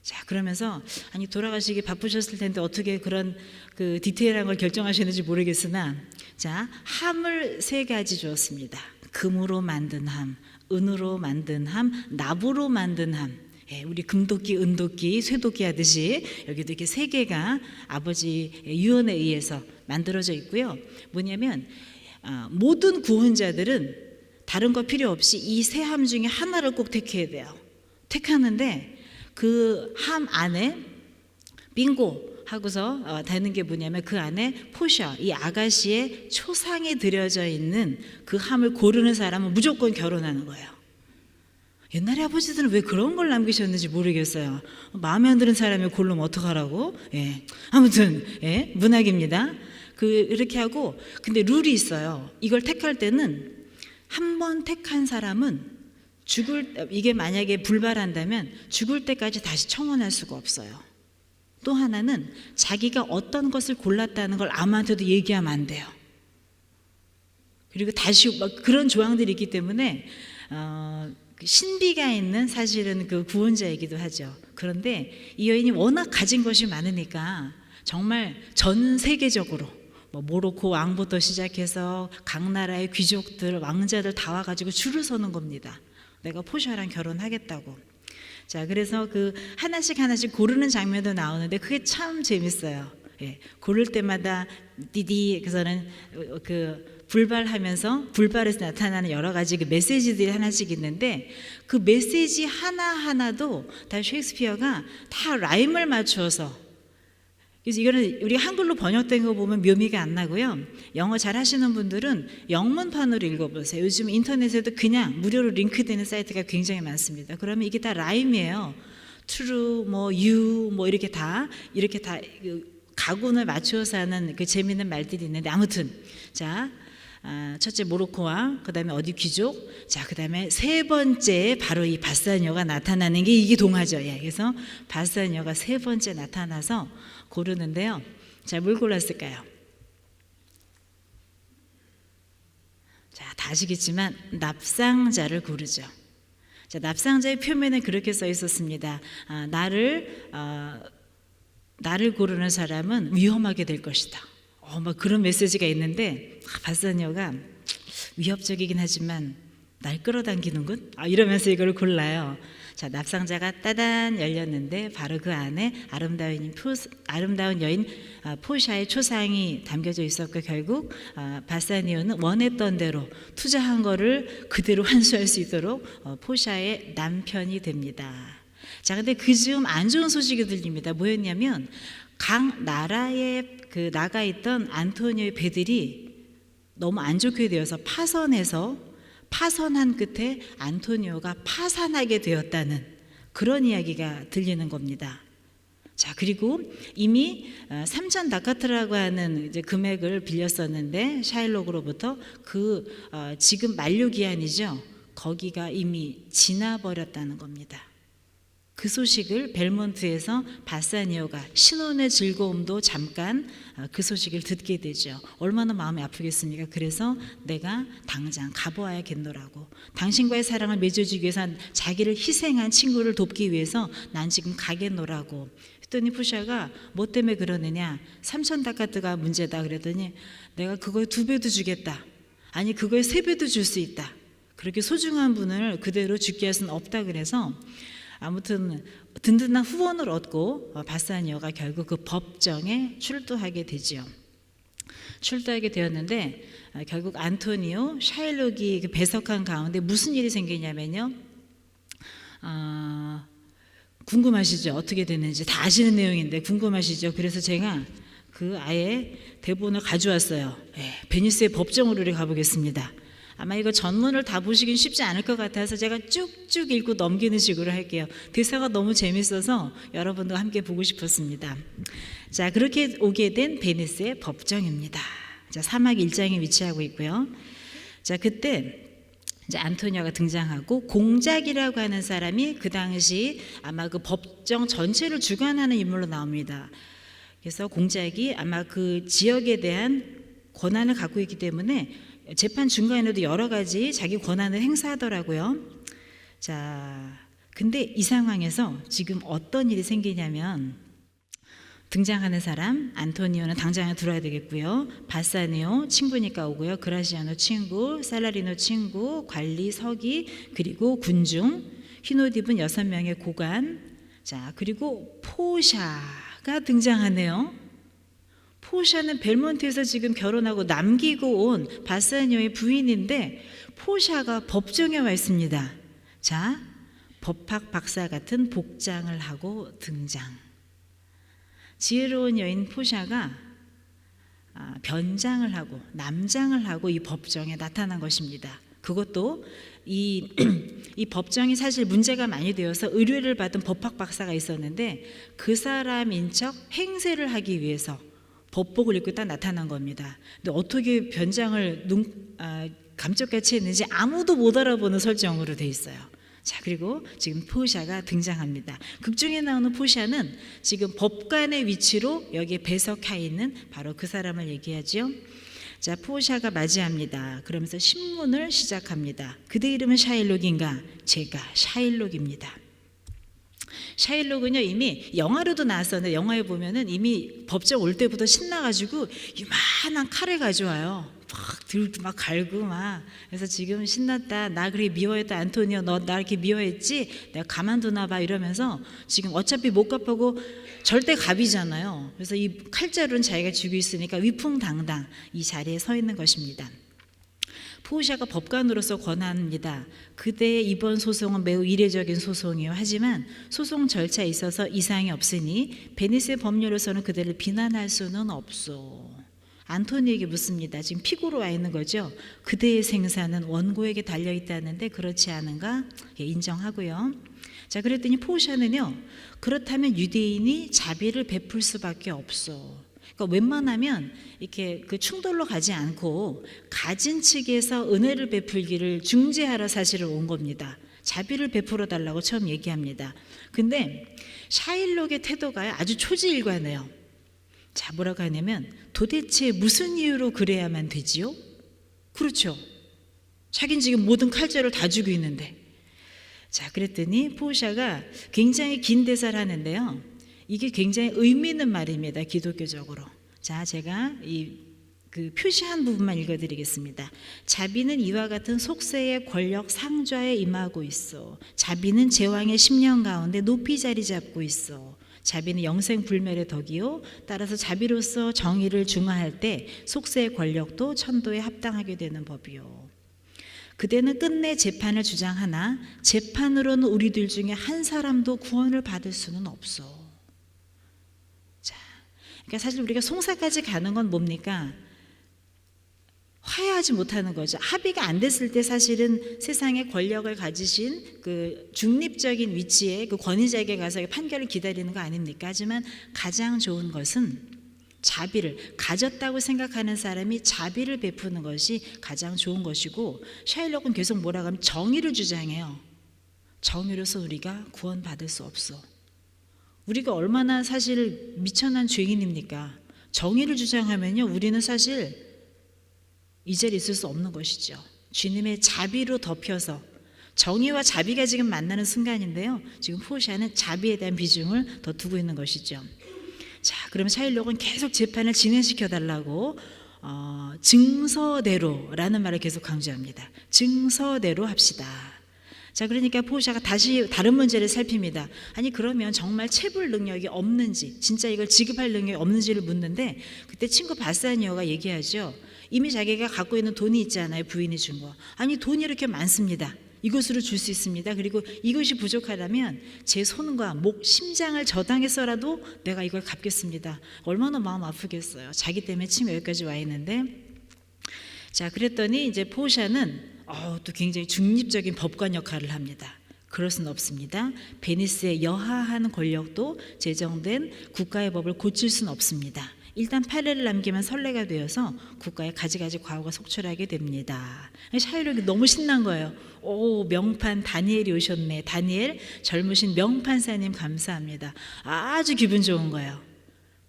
자, 그러면서 아니 돌아가시기 바쁘셨을 텐데 어떻게 그런 그 디테일한 걸 결정하셨는지 모르겠으나, 자, 함을 3가지 주었습니다. 금으로 만든 함, 은으로 만든 함, 납으로 만든 함. 예, 우리 금도끼, 은도끼, 쇠도끼 하듯이 여기도 이렇게 3개가 아버지의 유언에 의해서 만들어져 있고요. 뭐냐면 모든 구원자들은 다른 거 필요 없이 이 3함 중에 하나를 꼭 택해야 돼요. 택하는데 그 함 안에 빙고 하고서 되는 게 뭐냐면 그 안에 포샤, 이 아가씨의 초상이 들여져 있는 그 함을 고르는 사람은 무조건 결혼하는 거예요. 옛날에 아버지들은 왜 그런 걸 남기셨는지 모르겠어요. 마음에 안 드는 사람이 고르면 어떡하라고? 예. 아무튼 예, 문학입니다. 이렇게 하고, 근데 룰이 있어요. 이걸 택할 때는 한 번 택한 사람은 이게 만약에 불발한다면 죽을 때까지 다시 청혼할 수가 없어요. 또 하나는 자기가 어떤 것을 골랐다는 걸 아무한테도 얘기하면 안 돼요. 그리고 다시 막 그런 조항들이 있기 때문에 신비가 있는 사실은 그 구원자이기도 하죠. 그런데 이 여인이 워낙 가진 것이 많으니까 정말 전 세계적으로 모로코 왕부터 시작해서 각 나라의 귀족들, 왕자들 다 와가지고 줄을 서는 겁니다. 내가 포샤랑 결혼하겠다고. 자, 그래서 그 하나씩 고르는 장면도 나오는데 그게 참 재밌어요. 예, 고를 때마다 디디, 그래서는 그 불발하면서 불발에서 나타나는 여러 가지 그 메시지들이 하나씩 있는데 그 메시지 하나하나도 다 셰익스피어가 다 라임을 맞춰서, 그래서 이거는 우리 한글로 번역된 거 보면 묘미가 안 나고요. 영어 잘 하시는 분들은 영문판으로 읽어보세요. 요즘 인터넷에도 그냥 무료로 링크되는 사이트가 굉장히 많습니다. 그러면 이게 다 라임이에요. true, you, 이렇게 다 가군을 맞춰서 하는 그 재미있는 말들이 있는데, 아무튼 자, 첫째 모로코와 그 다음에 어디 귀족, 자, 그 다음에 3번째 바로 이 바사니오가 나타나는 게 이게 동화죠. 예, 그래서 바사니오가 3번째 나타나서 고르는데요. 자, 뭘 골랐을까요? 자, 다 아시겠지만 납상자를 고르죠. 자, 납상자의 표면에 그렇게 써 있었습니다. 나를 고르는 사람은 위험하게 될 것이다. 막 그런 메시지가 있는데 바사니오가 위협적이긴 하지만 날 끌어당기는군? 이러면서 이걸 골라요. 자, 납상자가 따단 열렸는데 바로 그 안에 아름다운 여인 포샤의 초상이 담겨져 있었고, 결국 바사니오는 원했던 대로 투자한 거를 그대로 환수할 수 있도록 포샤의 남편이 됩니다. 자, 근데 그 즈음 안 좋은 소식이 들립니다. 뭐였냐면 각 나라에 나가 있던 안토니오의 배들이 너무 안 좋게 되어서 파선한 끝에 안토니오가 파산하게 되었다는 그런 이야기가 들리는 겁니다. 자, 그리고 이미 3,000 다카트라고 하는 이제 금액을 빌렸었는데 샤일록으로부터 지금 만료 기한이죠. 거기가 이미 지나버렸다는 겁니다. 그 소식을 벨몬트에서 바사니오가 신혼의 즐거움도 잠깐 그 소식을 듣게 되죠. 얼마나 마음이 아프겠습니까? 그래서 내가 당장 가보아야겠노라고, 당신과의 사랑을 맺어주기 위해서 자기를 희생한 친구를 돕기 위해서 난 지금 가겠노라고 했더니 포샤가 뭐 때문에 그러느냐, 3,000 다카트가 문제다 그랬더니 내가 그거에 2배도 주겠다, 아니 그거에 3배도 줄 수 있다, 그렇게 소중한 분을 그대로 죽게 할 수는 없다. 그래서 아무튼 든든한 후원을 얻고 바사니오가 결국 그 법정에 출두하게 되지요. 출두하게 되었는데 결국 안토니오, 샤일록이 그 배석한 가운데 무슨 일이 생기냐면요. 궁금하시죠? 어떻게 됐는지 다 아시는 내용인데 궁금하시죠? 그래서 제가 아예 대본을 가져왔어요. 베니스의 법정으로 우리 가보겠습니다. 아마 이거 전문을 다 보시긴 쉽지 않을 것 같아서 제가 쭉쭉 읽고 넘기는 식으로 할게요. 대사가 너무 재밌어서 여러분과 함께 보고 싶었습니다. 자, 그렇게 오게 된 베니스의 법정입니다. 자, 사막 1장에 위치하고 있고요. 자, 그때 이제 안토니오가 등장하고 공작이라고 하는 사람이 그 당시 아마 그 법정 전체를 주관하는 인물로 나옵니다. 그래서 공작이 아마 그 지역에 대한 권한을 갖고 있기 때문에 재판 중간에도 여러 가지 자기 권한을 행사하더라고요. 자, 근데 이 상황에서 지금 어떤 일이 생기냐면 등장하는 사람 안토니오는 당장에 들어야 되겠고요. 바사니오 친구니까 오고요. 그라시아노 친구, 살라리노 친구, 관리 서기, 그리고 군중, 흰 옷 입은 6명의 고관, 자, 그리고 포샤가 등장하네요. 포샤는 벨몬트에서 지금 결혼하고 남기고 온 바사니오의 부인인데 포샤가 법정에 와 있습니다. 자, 법학 박사 같은 복장을 하고 등장. 지혜로운 여인 포샤가 변장을 하고 남장을 하고 이 법정에 나타난 것입니다. 그것도 이 법정이 사실 문제가 많이 되어서 의뢰를 받은 법학 박사가 있었는데 그 사람인 척 행세를 하기 위해서 법복을 입고 딱 나타난 겁니다. 근데 어떻게 변장을 감쪽같이 했는지 아무도 못 알아보는 설정으로 돼 있어요. 자, 그리고 지금 포샤가 등장합니다. 극중에 나오는 포샤는 지금 법관의 위치로 여기에 배석해 있는 바로 그 사람을 얘기하죠. 자, 포샤가 맞이합니다. 그러면서 신문을 시작합니다. 그대 이름은 샤일록인가? 제가 샤일록입니다. 샤일록은요 이미 영화로도 나왔었는데 영화에 보면은 이미 법정 올 때부터 신나가지고 이만한 칼을 가져와요. 막 들고 막 갈고 막. 그래서 지금 신났다. 나 그렇게 미워했다. 안토니오 너 나 이렇게 미워했지? 내가 가만두나 봐 이러면서 지금 어차피 못 갚고 절대 갑이잖아요. 그래서 이 칼자루는 자기가 쥐고 있으니까 위풍당당 이 자리에 서 있는 것입니다. 포샤가 법관으로서 권합니다. 그대의 이번 소송은 매우 이례적인 소송이요. 하지만 소송 절차에 있어서 이상이 없으니 베니스의 법률로서는 그대를 비난할 수는 없소. 안토니에게 묻습니다. 지금 피고로 와 있는 거죠. 그대의 생사는 원고에게 달려있다는데 그렇지 않은가? 예, 인정하고요. 자, 그랬더니 포샤는요. 그렇다면 유대인이 자비를 베풀 수밖에 없소. 그러니까 웬만하면 이렇게 그 충돌로 가지 않고 가진 측에서 은혜를 베풀기를 중재하러 사실을 온 겁니다. 자비를 베풀어 달라고 처음 얘기합니다. 근데 샤일록의 태도가 아주 초지일관해요. 자, 뭐라고 하냐면 도대체 무슨 이유로 그래야만 되지요? 그렇죠. 자긴 지금 모든 칼자를 다 쥐고 있는데. 자, 그랬더니 포샤가 굉장히 긴 대사를 하는데요. 이게 굉장히 의미 있는 말입니다. 기독교적으로. 자, 제가 이 그 표시한 부분만 읽어드리겠습니다. 자비는 이와 같은 속세의 권력 상좌에 임하고 있어. 자비는 제왕의 심령 가운데 높이 자리 잡고 있어. 자비는 영생 불멸의 덕이요, 따라서 자비로서 정의를 중화할 때 속세의 권력도 천도에 합당하게 되는 법이요. 그대는 끝내 재판을 주장하나 재판으로는 우리들 중에 한 사람도 구원을 받을 수는 없어. 자, 그러니까 사실 우리가 송사까지 가는 건 뭡니까? 화해하지 못하는 거죠. 합의가 안 됐을 때 사실은 세상의 권력을 가지신 그 중립적인 위치에 그 권위자에게 가서 판결을 기다리는 거 아닙니까? 하지만 가장 좋은 것은 자비를 가졌다고 생각하는 사람이 자비를 베푸는 것이 가장 좋은 것이고, 샤일록은 계속 뭐라고 하면 정의를 주장해요. 정의로서 우리가 구원받을 수 없어. 우리가 얼마나 사실 미천한 죄인입니까? 정의를 주장하면요, 우리는 사실 이 자리에 있을 수 없는 것이죠. 주님의 자비로 덮여서, 정의와 자비가 지금 만나는 순간인데요, 지금 포시아는 자비에 대한 비중을 더 두고 있는 것이죠. 자, 그러면 샤일록은 계속 재판을 진행시켜 달라고 증서대로라는 말을 계속 강조합니다. 증서대로 합시다. 자, 그러니까 포시아가 다시 다른 문제를 살핍니다. 아니, 그러면 정말 체불 능력이 없는지, 진짜 이걸 지급할 능력이 없는지를 묻는데, 그때 친구 바사니오가 얘기하죠. 이미 자기가 갖고 있는 돈이 있잖아요. 부인이 준 거. 아니, 돈이 이렇게 많습니다. 이것으로 줄 수 있습니다. 그리고 이것이 부족하다면 제 손과 목, 심장을 저당해서라도 내가 이걸 갚겠습니다. 얼마나 마음 아프겠어요. 자기 때문에 지금 여기까지 와 있는데. 자, 그랬더니 이제 포샤는 또 굉장히 중립적인 법관 역할을 합니다. 그럴 수는 없습니다. 베니스의 여하한 권력도 제정된 국가의 법을 고칠 수는 없습니다. 일단 판례를 남기면 선례가 되어서 국가의 가지가지 과오가 속출하게 됩니다. 샤일록이 너무 신난 거예요. 오, 명판 다니엘이 오셨네. 다니엘, 젊으신 명판사님 감사합니다. 아주 기분 좋은 거예요.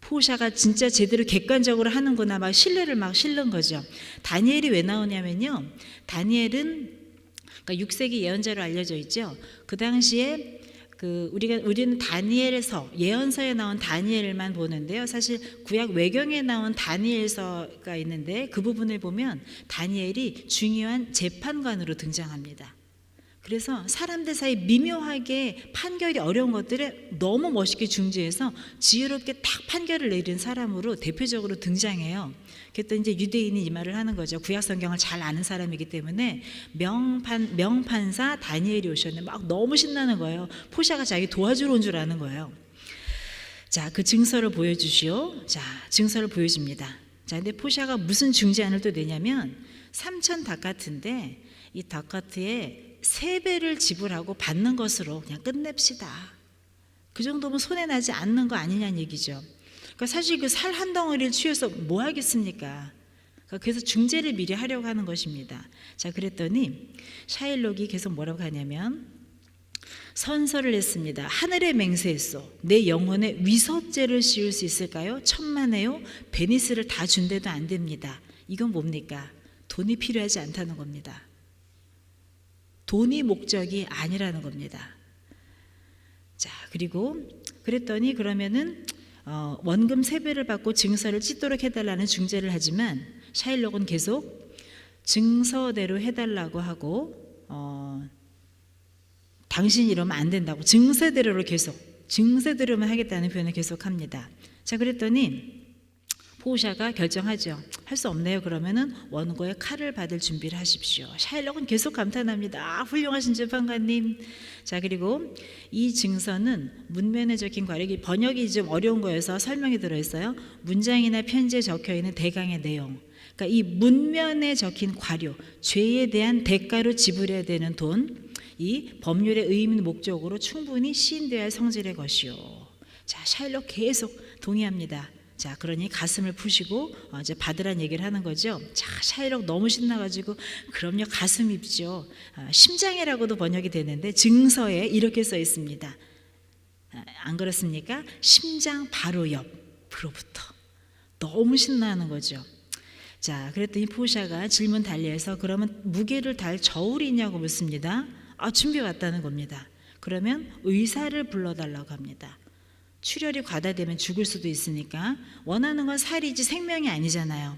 포샤가 진짜 제대로 객관적으로 하는구나, 막 신뢰를 막 실는 거죠. 다니엘이 왜 나오냐면요, 다니엘은 그러니까 6세기 예언자로 알려져 있죠. 그 당시에 우리는 다니엘서, 예언서에 나온 다니엘만 보는데요, 사실 구약 외경에 나온 다니엘서가 있는데 그 부분을 보면 다니엘이 중요한 재판관으로 등장합니다. 그래서 사람들 사이 미묘하게 판결이 어려운 것들을 너무 멋있게 중재해서 지혜롭게 딱 판결을 내린 사람으로 대표적으로 등장해요. 그랬더니 이제 유대인이 이 말을 하는 거죠. 구약 성경을 잘 아는 사람이기 때문에 명판사 다니엘이 오셨네. 막 너무 신나는 거예요. 포샤가 자기 도와주러 온 줄 아는 거예요. 자, 그 증서를 보여주시오. 자, 증서를 보여줍니다. 자, 근데 포샤가 무슨 중재안을 또 내냐면 3,000 다카트인데 이 다카트에 3배를 지불하고 받는 것으로 그냥 끝냅시다. 그 정도면 손해나지 않는 거 아니냐는 얘기죠. 그러니까 사실 그 살 한 덩어리를 취해서 뭐 하겠습니까? 그래서 중재를 미리 하려고 하는 것입니다. 자, 그랬더니 샤일록이 계속 뭐라고 하냐면 선서를 했습니다. 하늘에 맹세했소. 내 영혼에 위섭죄를 씌울 수 있을까요? 천만에요. 베니스를 다 준대도 안 됩니다. 이건 뭡니까? 돈이 필요하지 않다는 겁니다. 돈이 목적이 아니라는 겁니다. 자, 그리고 그랬더니 그러면은 원금 3배를 받고 증서를 찢도록 해달라는 중재를 하지만 샤일록은 계속 증서대로 해달라고 하고 당신이 이러면 안 된다고 증서대로만 하겠다는 표현을 계속합니다. 자, 그랬더니 포샤가 결정하죠. 할 수 없네요. 그러면은 원고의 칼을 받을 준비를 하십시오. 샤일록은 계속 감탄합니다. 훌륭하신 재판관님. 자, 그리고 이 증서는 문면에 적힌 과력이 번역이 좀 어려운 거여서 설명이 들어있어요. 문장이나 편지에 적혀있는 대강의 내용. 그러니까 이 문면에 적힌 과료, 죄에 대한 대가로 지불해야 되는 돈, 이 법률의 의미 목적으로 충분히 시인되어야 할 성질의 것이요. 자, 샤일록 계속 동의합니다. 자, 그러니 가슴을 푸시고 이제 받으란 얘기를 하는 거죠. 자, 샤일록 너무 신나가지고 그럼요, 가슴 입죠. 심장이라고도 번역이 되는데 증서에 이렇게 써 있습니다. 안 그렇습니까? 심장 바로 옆으로부터. 너무 신나는 거죠. 자, 그랬더니 포샤가 질문 달리해서 그러면 무게를 달 저울이 있냐고 묻습니다. 준비 왔다는 겁니다. 그러면 의사를 불러달라고 합니다. 출혈이 과다되면 죽을 수도 있으니까 원하는 건 살이지 생명이 아니잖아요.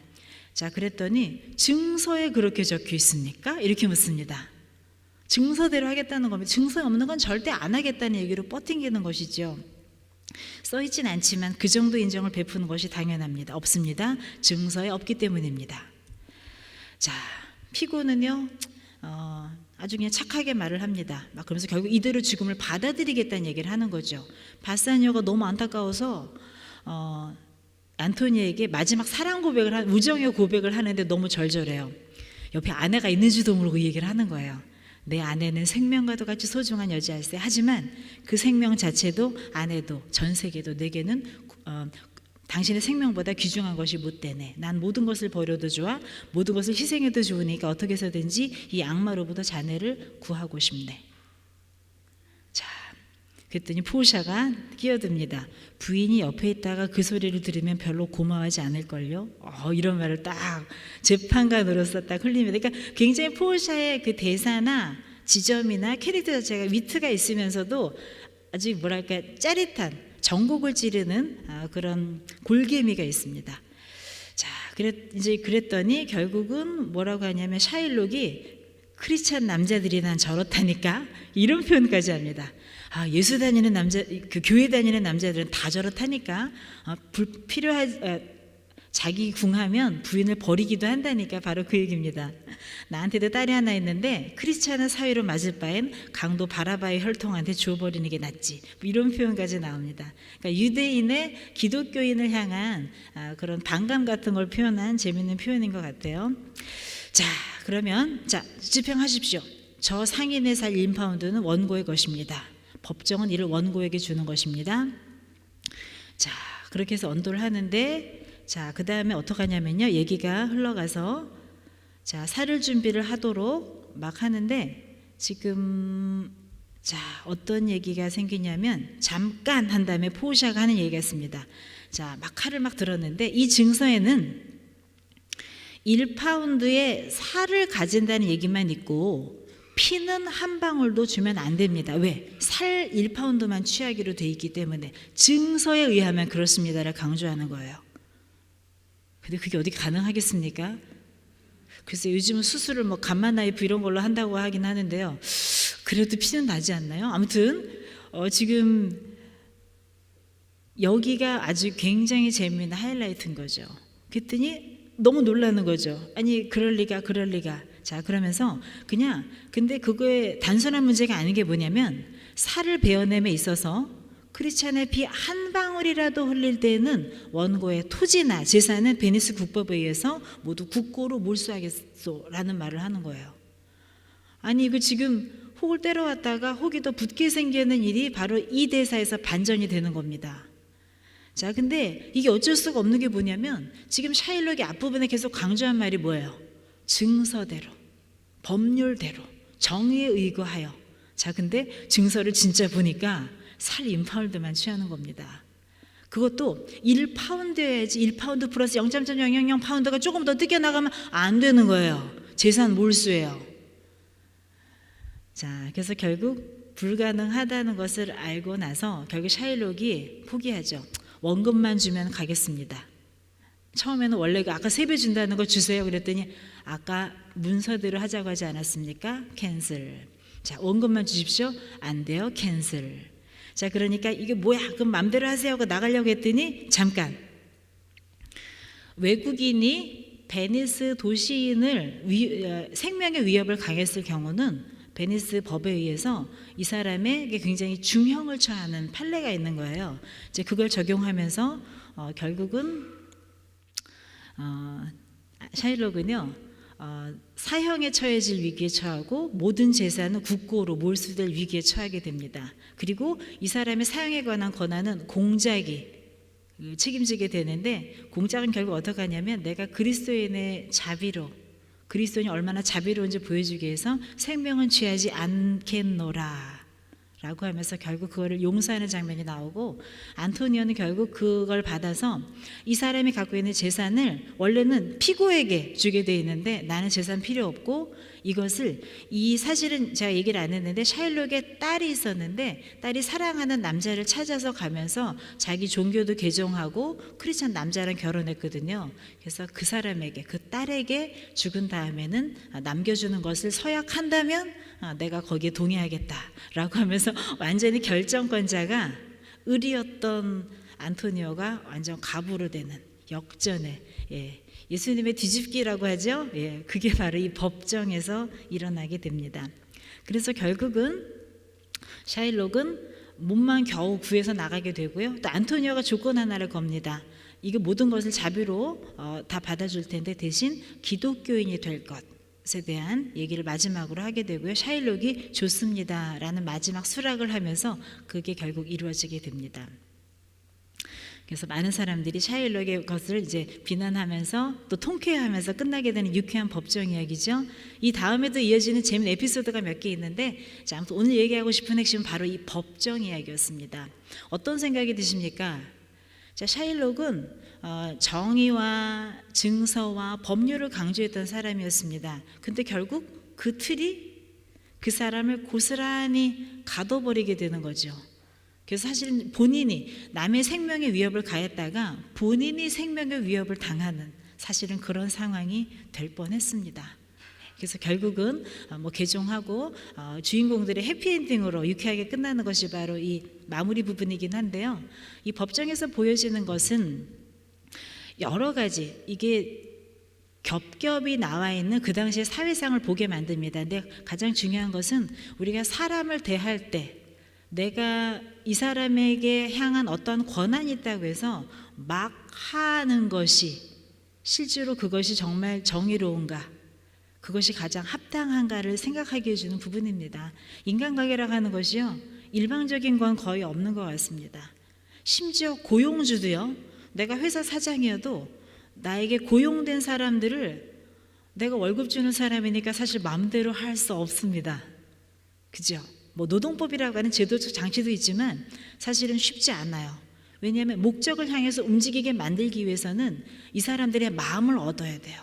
자, 그랬더니 증서에 그렇게 적혀 있습니까? 이렇게 묻습니다. 증서대로 하겠다는 겁니다. 증서에 없는 건 절대 안 하겠다는 얘기로 뻗팅기는 것이죠. 써있진 않지만 그 정도 인정을 베푸는 것이 당연합니다. 없습니다. 증서에 없기 때문입니다. 자, 피고는요 아주 그냥 착하게 말을 합니다. 막 그러면서 결국 이대로 죽음을 받아들이겠다는 얘기를 하는 거죠. 바사니오가 너무 안타까워서 안토니에게 마지막 사랑 고백을 우정의 고백을 하는데 너무 절절해요. 옆에 아내가 있는지도 모르고 이 얘기를 하는 거예요. 내 아내는 생명과도 같이 소중한 여자일세. 하지만 그 생명 자체도 아내도 전 세계도 내게는 당신의 생명보다 귀중한 것이 못 되네. 난 모든 것을 버려도 좋아. 모든 것을 희생해도 좋으니까 어떻게 해서든지 이 악마로부터 자네를 구하고 싶네. 자, 그랬더니 포샤가 끼어듭니다. 부인이 옆에 있다가 그 소리를 들으면 별로 고마워하지 않을걸요. 이런 말을 딱 재판관으로서 딱 흘립니다. 그러니까 굉장히 포샤의 그 대사나 지점이나 캐릭터 자체가 위트가 있으면서도 아주 뭐랄까 짜릿한 전곡을 찌르는 그런 골개미가 있습니다. 자, 그랬더니 결국은 뭐라고 하냐면 샤일록이 크리스찬 남자들이 난 저렇다니까 이런 표현까지 합니다. 예수 다니는 남자, 그 교회 다니는 남자들은 다 저렇다니까. 자기 궁하면 부인을 버리기도 한다니까. 바로 그 얘기입니다. 나한테도 딸이 하나 있는데 크리스찬은 사위로 맞을 바엔 강도 바라바의 혈통한테 주어버리는 게 낫지. 이런 표현까지 나옵니다. 그러니까 유대인의 기독교인을 향한 그런 반감 같은 걸 표현한 재미있는 표현인 것 같아요. 자, 그러면 집행하십시오. 저 상인의 살 1파운드는 원고의 것입니다. 법정은 이를 원고에게 주는 것입니다. 자, 그렇게 해서 언도를 하는데, 자, 그 다음에 어떻게 하냐면요, 얘기가 흘러가서 자, 살을 준비를 하도록 막 하는데, 지금 자, 어떤 얘기가 생기냐면 잠깐 한 다음에 포샤가 하는 얘기가 있습니다. 자, 막 칼을 막 들었는데 이 증서에는 1파운드의 살을 가진다는 얘기만 있고 피는 한 방울도 주면 안 됩니다. 왜? 살 1파운드만 취하기로 돼 있기 때문에. 증서에 의하면 그렇습니다를 강조하는 거예요. 근데 그게 어디 가능하겠습니까? 그래서 요즘은 수술을 뭐 감마 나이프 이런 걸로 한다고 하긴 하는데요. 그래도 피는 나지 않나요? 아무튼 지금 여기가 아주 굉장히 재미있는 하이라이트인 거죠. 그랬더니 너무 놀라는 거죠. 아니 그럴 리가. 자, 그러면서 그냥 근데 그거에 단순한 문제가 아닌 게 뭐냐면 살을 베어냄에 있어서 크리스찬의 피 한 방울이라도 흘릴 때는 원고의 토지나 재산은 베니스 국법에 의해서 모두 국고로 몰수하겠소라는 말을 하는 거예요. 아니 이거 지금 혹을 때려왔다가 혹이 더 붙게 생기는 일이 바로 이 대사에서 반전이 되는 겁니다. 자, 근데 이게 어쩔 수가 없는 게 뭐냐면 지금 샤일록이 앞부분에 계속 강조한 말이 뭐예요? 증서대로, 법률대로, 정의에 의거하여. 자, 근데 증서를 진짜 보니까 살 1파운드만 취하는 겁니다. 그것도 1파운드여야지 1파운드 플러스 0.000 파운드가 조금 더 뜯겨 나가면 안 되는 거예요. 재산 몰수예요. 자, 그래서 결국 불가능하다는 것을 알고 나서 결국 샤일록이 포기하죠. 원금만 주면 가겠습니다. 처음에는 원래 아까 3배 준다는 거 주세요. 그랬더니 아까 문서대로 하자고 하지 않았습니까? 캔슬. 자, 원금만 주십시오. 안 돼요. 캔슬. 자, 그러니까 이게 뭐야? 그럼 맘대로 하세요 하고 나가려고 했더니 잠깐. 외국인이 베니스 도시인을 생명의 위협을 가했을 경우는 베니스 법에 의해서 이 사람에게 굉장히 중형을 처하는 판례가 있는 거예요. 이제 그걸 적용하면서 결국은 샤일록은요 사형에 처해질 위기에 처하고 모든 재산은 국고로 몰수될 위기에 처하게 됩니다. 그리고 이 사람의 사형에 관한 권한은 공작이 책임지게 되는데 공작은 결국 어떻게 하냐면 내가 그리스도인의 자비로 그리스도인이 얼마나 자비로운지 보여주기 위해서 생명은 취하지 않겠노라 라고 하면서 결국 그거를 용서하는 장면이 나오고 안토니오는 결국 그걸 받아서 이 사람이 갖고 있는 재산을 원래는 피고에게 주게 돼 있는데 나는 재산 필요 없고 이것을 사실은 제가 얘기를 안 했는데 샤일록의 딸이 있었는데 딸이 사랑하는 남자를 찾아서 가면서 자기 종교도 개종하고 크리스찬 남자랑 결혼했거든요. 그래서 그 사람에게 그 딸에게 죽은 다음에는 남겨주는 것을 서약한다면 내가 거기에 동의하겠다라고 하면서 완전히 결정권자가 을이었던 안토니오가 완전 갑으로 되는 역전에 예수님의 뒤집기라고 하죠. 그게 바로 이 법정에서 일어나게 됩니다. 그래서 결국은 샤일록은 몸만 겨우 구해서 나가게 되고요. 또 안토니오가 조건 하나를 겁니다. 이게 모든 것을 자비로 다 받아줄 텐데 대신 기독교인이 될 것에 대한 얘기를 마지막으로 하게 되고요. 샤일록이 좋습니다라는 마지막 수락을 하면서 그게 결국 이루어지게 됩니다. 그래서 많은 사람들이 샤일록의 것을 이제 비난하면서 또 통쾌해하면서 끝나게 되는 유쾌한 법정 이야기죠. 이 다음에도 이어지는 재미있는 에피소드가 몇 개 있는데, 자, 아무튼 오늘 얘기하고 싶은 핵심은 바로 이 법정 이야기였습니다. 어떤 생각이 드십니까? 자, 샤일록은 정의와 증서와 법률을 강조했던 사람이었습니다. 근데 결국 그 틀이 그 사람을 고스란히 가둬버리게 되는 거죠. 그래서 사실은 본인이 남의 생명에 위협을 가했다가 본인이 생명의 위협을 당하는 사실은 그런 상황이 될 뻔했습니다. 그래서 결국은 개종하고 주인공들의 해피엔딩으로 유쾌하게 끝나는 것이 바로 이 마무리 부분이긴 한데요. 이 법정에서 보여지는 것은 여러 가지 이게 겹겹이 나와 있는 그 당시의 사회상을 보게 만듭니다. 근데 가장 중요한 것은 우리가 사람을 대할 때 내가 이 사람에게 향한 어떤 권한이 있다고 해서 막 하는 것이 실제로 그것이 정말 정의로운가, 그것이 가장 합당한가를 생각하게 해주는 부분입니다. 인간관계라고 하는 것이요, 일방적인 건 거의 없는 것 같습니다. 심지어 고용주도요, 내가 회사 사장이어도 나에게 고용된 사람들을 내가 월급 주는 사람이니까 사실 마음대로 할 수 없습니다. 그죠? 노동법이라고 하는 제도적 장치도 있지만 사실은 쉽지 않아요. 왜냐하면 목적을 향해서 움직이게 만들기 위해서는 이 사람들의 마음을 얻어야 돼요.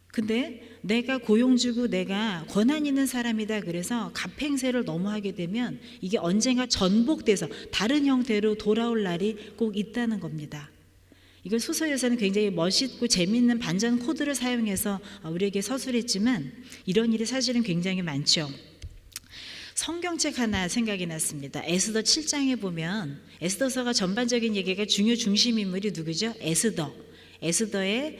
근데 내가 고용주고 내가 권한 있는 사람이다 그래서 갑행세를 너무 하게 되면 이게 언젠가 전복돼서 다른 형태로 돌아올 날이 꼭 있다는 겁니다. 이걸 소설에서는 굉장히 멋있고 재미있는 반전 코드를 사용해서 우리에게 서술했지만 이런 일이 사실은 굉장히 많죠. 성경책 하나 생각이 났습니다. 에스더 7장에 보면 에스더서가 전반적인 얘기가 중요 중심 인물이 누구죠? 에스더의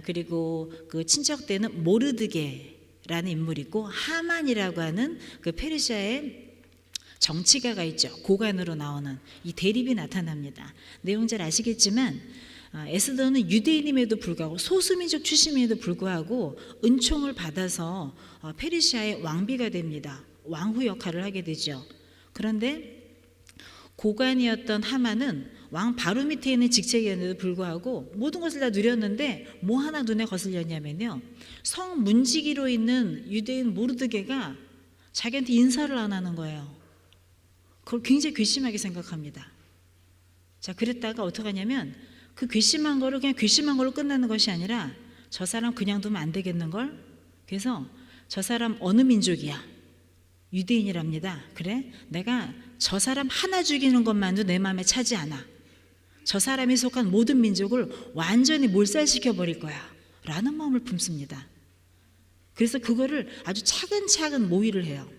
그리고 그 친척되는 모르드게라는 인물이 있고 하만이라고 하는 그 페르시아의 정치가가 있죠. 고관으로 나오는 이 대립이 나타납니다. 내용 잘 아시겠지만 에스더는 유대인임에도 불구하고 소수민족 출신임에도 불구하고 은총을 받아서 페르시아의 왕비가 됩니다. 왕후 역할을 하게 되죠. 그런데 고관이었던 하만은 왕 바로 밑에 있는 직책이었는데도 불구하고 모든 것을 다 누렸는데 뭐 하나 눈에 거슬렸냐면요, 성문지기로 있는 유대인 모르드게가 자기한테 인사를 안 하는 거예요. 그걸 굉장히 괘씸하게 생각합니다. 자, 그랬다가 어떻게 하냐면 그 괘씸한 거를 그냥 괘씸한 걸로 끝나는 것이 아니라 저 사람 그냥 두면 안 되겠는걸? 그래서 저 사람 어느 민족이야? 유대인이랍니다. 그래? 내가 저 사람 하나 죽이는 것만도 내 마음에 차지 않아. 저 사람이 속한 모든 민족을 완전히 몰살시켜 버릴 거야 라는 마음을 품습니다. 그래서 그거를 아주 차근차근 모의를 해요.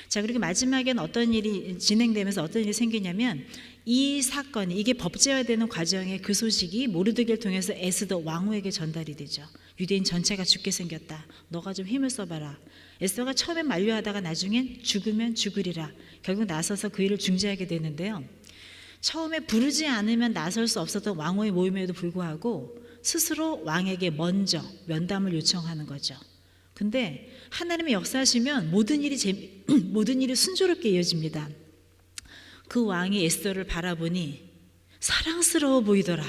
자, 그리고 마지막엔 어떤 일이 진행되면서 어떤 일이 생기냐면 이 사건이 이게 법제화되는 과정에 그 소식이 모르드게를 통해서 에스더 왕후에게 전달이 되죠. 유대인 전체가 죽게 생겼다. 너가 좀 힘을 써봐라. 에스더가 처음엔 만류하다가 나중엔 죽으면 죽으리라. 결국 나서서 그 일을 중지하게 되는데요. 처음에 부르지 않으면 나설 수 없었던 왕후의 모임에도 불구하고 스스로 왕에게 먼저 면담을 요청하는 거죠. 근데 하나님의 역사하시면 모든 일이 순조롭게 이어집니다. 그 왕이 에스더를 바라보니 사랑스러워 보이더라.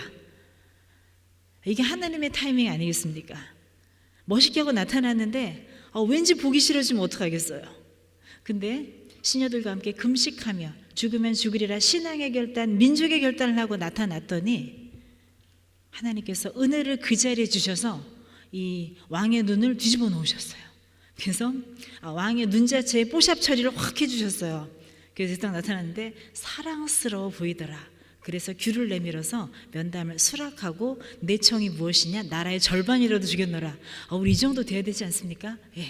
이게 하나님의 타이밍 아니겠습니까? 멋있게 하고 나타났는데 왠지 보기 싫어지면 어떡하겠어요. 근데 시녀들과 함께 금식하며 죽으면 죽으리라 신앙의 결단, 민족의 결단을 하고 나타났더니 하나님께서 은혜를 그 자리에 주셔서 이 왕의 눈을 뒤집어 놓으셨어요. 그래서 왕의 눈 자체에 뽀샵 처리를 확 해주셨어요. 그래서 딱 나타났는데 사랑스러워 보이더라. 그래서 귀를 내밀어서 면담을 수락하고 내 청이 무엇이냐? 나라의 절반이라도 주겠노라. 우리 이 정도 돼야 되지 않습니까? 예.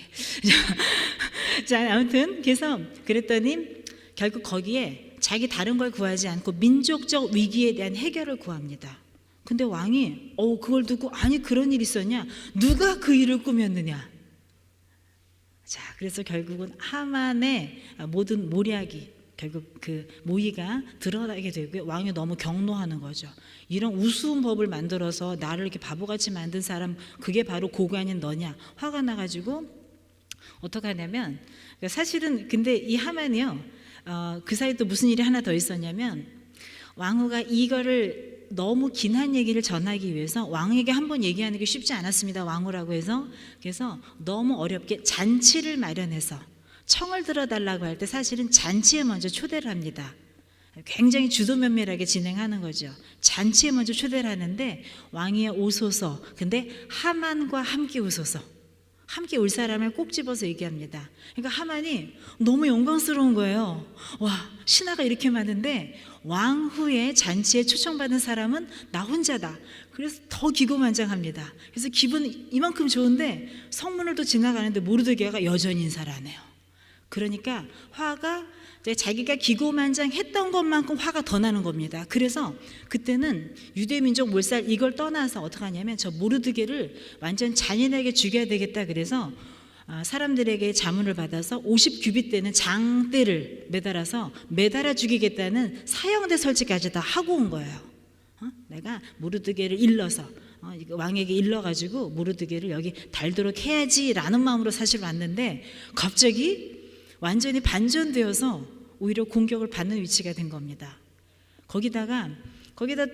자, 아무튼 그래서 그랬더니 결국 거기에 자기 다른 걸 구하지 않고 민족적 위기에 대한 해결을 구합니다. 근데 왕이 그걸 두고 아니 그런 일이 있었냐? 누가 그 일을 꾸몄느냐? 자, 그래서 결국은 하만의 모든 모략이 결국 그 모의가 드러나게 되고요. 왕이 너무 경노하는 거죠. 이런 우스운 법을 만들어서 나를 이렇게 바보같이 만든 사람, 그게 바로 고관인 너냐? 화가 나가지고 어떻게 하냐면, 사실은 근데 이 하만이요, 그 사이 또 무슨 일이 하나 더 있었냐면, 왕후가 이거를 너무 긴한 얘기를 전하기 위해서 왕에게 한번 얘기하는 게 쉽지 않았습니다. 왕후라고 해서. 그래서 너무 어렵게 잔치를 마련해서 청을 들어달라고 할 때 사실은 잔치에 먼저 초대를 합니다. 굉장히 주도면밀하게 진행하는 거죠. 잔치에 먼저 초대를 하는데 왕이 오소서. 근데 하만과 함께 오소서. 함께 올 사람을 꼭 집어서 얘기합니다. 그러니까 하만이 너무 영광스러운 거예요. 와, 신하가 이렇게 많은데 왕후의 잔치에 초청받은 사람은 나 혼자다. 그래서 더 기고만장합니다. 그래서 기분 이만큼 좋은데 성문을 또 지나가는데 모르드게가 여전히 인사를 안 해요. 그러니까 화가 자기가 기고만장했던 것만큼 화가 더 나는 겁니다. 그래서 그때는 유대민족 몰살 이걸 떠나서 어떻게 하냐면 저 모르드게를 완전 잔인하게 죽여야 되겠다. 그래서 사람들에게 자문을 받아서 50규빗 되는 장대를 매달아 죽이겠다는 사형대 설치까지 다 하고 온 거예요. 내가 모르드게를 일러서 왕에게 일러가지고 모르드게를 여기 달도록 해야지라는 마음으로 사실 왔는데 갑자기 완전히 반전되어서 오히려 공격을 받는 위치가 된 겁니다. 거기다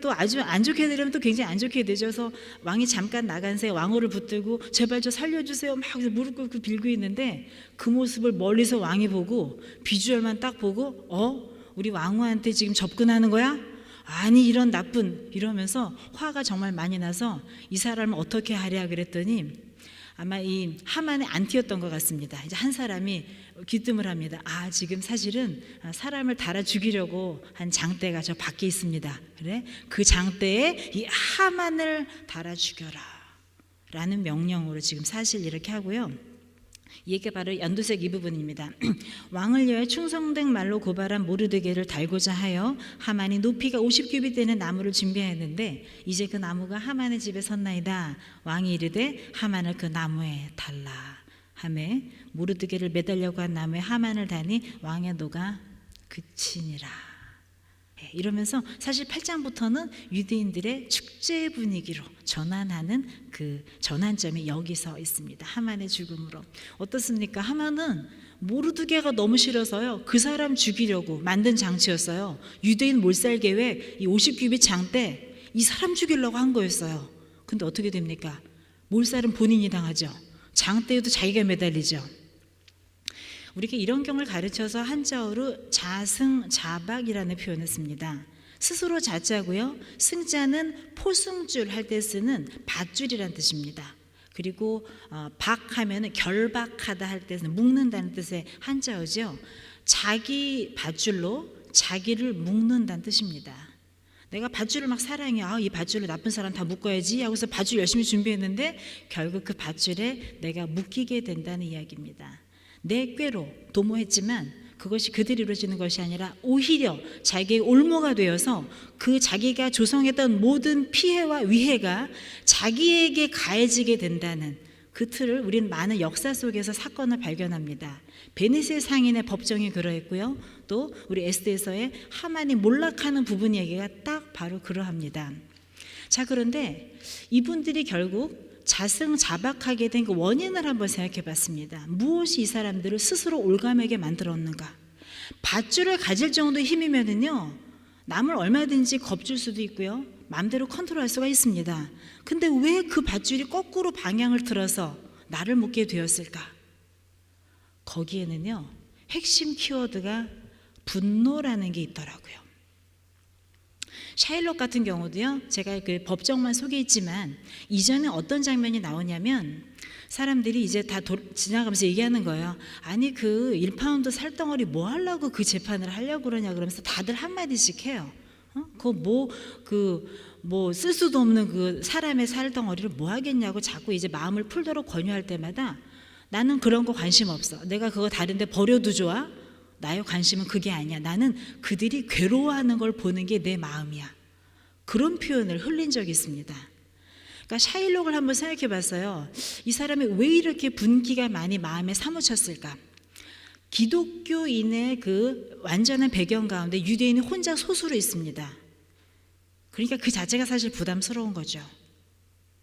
또 아주 안 좋게 되려면 또 굉장히 안 좋게 되죠. 그래서 왕이 잠깐 나간 새 왕후를 붙들고 제발 저 살려주세요 막 무릎 꿇고 빌고 있는데 그 모습을 멀리서 왕이 보고 비주얼만 딱 보고 우리 왕후한테 지금 접근하는 거야? 아니 이런 나쁜 이러면서 화가 정말 많이 나서 이 사람을 어떻게 하랴 그랬더니 아마 이 하만의 안티였던 것 같습니다. 이제 한 사람이 귀뜸을 합니다. 지금 사실은 사람을 달아 죽이려고 한 장대가 저 밖에 있습니다. 그래? 그 장대에 이 하만을 달아 죽여라 라는 명령으로 지금 사실 이렇게 하고요. 이게 바로 연두색 이 부분입니다. 왕을 위하여 충성된 말로 고발한 모르드게를 달고자 하여 하만이 높이가 50규빗 되는 나무를 준비했는데 이제 그 나무가 하만의 집에 섰나이다. 왕이 이르되 하만을 그 나무에 달라 하매 모르드게를 매달려고 한 나무에 하만을 다니 왕의 노가 그치니라. 이러면서 사실 8장부터는 유대인들의 축제 분위기로 전환하는 그 전환점이 여기서 있습니다. 하만의 죽음으로. 어떻습니까? 하만은 모르드게가 너무 싫어서요. 그 사람 죽이려고 만든 장치였어요. 유대인 몰살 계획, 이 50규빗 장대, 이 사람 죽이려고 한 거였어요. 근데 어떻게 됩니까? 몰살은 본인이 당하죠. 장대에도 자기가 매달리죠. 우리가 이런 경우를 가르쳐서 한자어로 자승자박이라는 표현을 씁니다. 스스로 자자고요. 승자는 포승줄 할 때 쓰는 밧줄이라는 뜻입니다. 그리고 박하면은 결박하다 할 때는 묶는다는 뜻의 한자어죠. 자기 밧줄로 자기를 묶는다는 뜻입니다. 내가 밧줄을 막 사랑해. 이 밧줄로 나쁜 사람 다 묶어야지 하고서 밧줄 열심히 준비했는데 결국 그 밧줄에 내가 묶이게 된다는 이야기입니다. 내 꾀로 도모했지만 그것이 그대로 이루어지는 것이 아니라 오히려 자기의 올무가 되어서 그 자기가 조성했던 모든 피해와 위해가 자기에게 가해지게 된다는 그 틀을 우리는 많은 역사 속에서 사건을 발견합니다. 베네치아 상인의 법정이 그러했고요. 또 우리 에스더에서의 하만이 몰락하는 부분 얘기가 딱 바로 그러합니다. 자, 그런데 이분들이 결국 자승자박하게 된 그 원인을 한번 생각해 봤습니다. 무엇이 이 사람들을 스스로 올가매게 만들었는가? 밧줄을 가질 정도의 힘이면은요, 남을 얼마든지 겁줄 수도 있고요, 마음대로 컨트롤할 수가 있습니다. 근데 왜 그 밧줄이 거꾸로 방향을 틀어서 나를 묶게 되었을까? 거기에는요, 핵심 키워드가 분노라는 게 있더라고요. 샤일록 같은 경우도요, 제가 그 법정만 소개했지만 이전에 어떤 장면이 나오냐면 사람들이 이제 다 지나가면서 얘기하는 거예요. 아니 그 1파운드 살덩어리 뭐 하려고 그 재판을 하려고 그러냐 그러면서 다들 한마디씩 해요. 그거 뭐 쓸 수도 없는 그 사람의 살덩어리를 뭐 하겠냐고 자꾸 이제 마음을 풀도록 권유할 때마다 나는 그런 거 관심 없어. 내가 그거 다른데 버려도 좋아. 나의 관심은 그게 아니야. 나는 그들이 괴로워하는 걸 보는 게 내 마음이야. 그런 표현을 흘린 적이 있습니다. 그러니까 샤일록을 한번 생각해 봤어요. 이 사람이 왜 이렇게 분기가 많이 마음에 사무쳤을까? 기독교인의 그 완전한 배경 가운데 유대인이 혼자 소수로 있습니다. 그러니까 그 자체가 사실 부담스러운 거죠.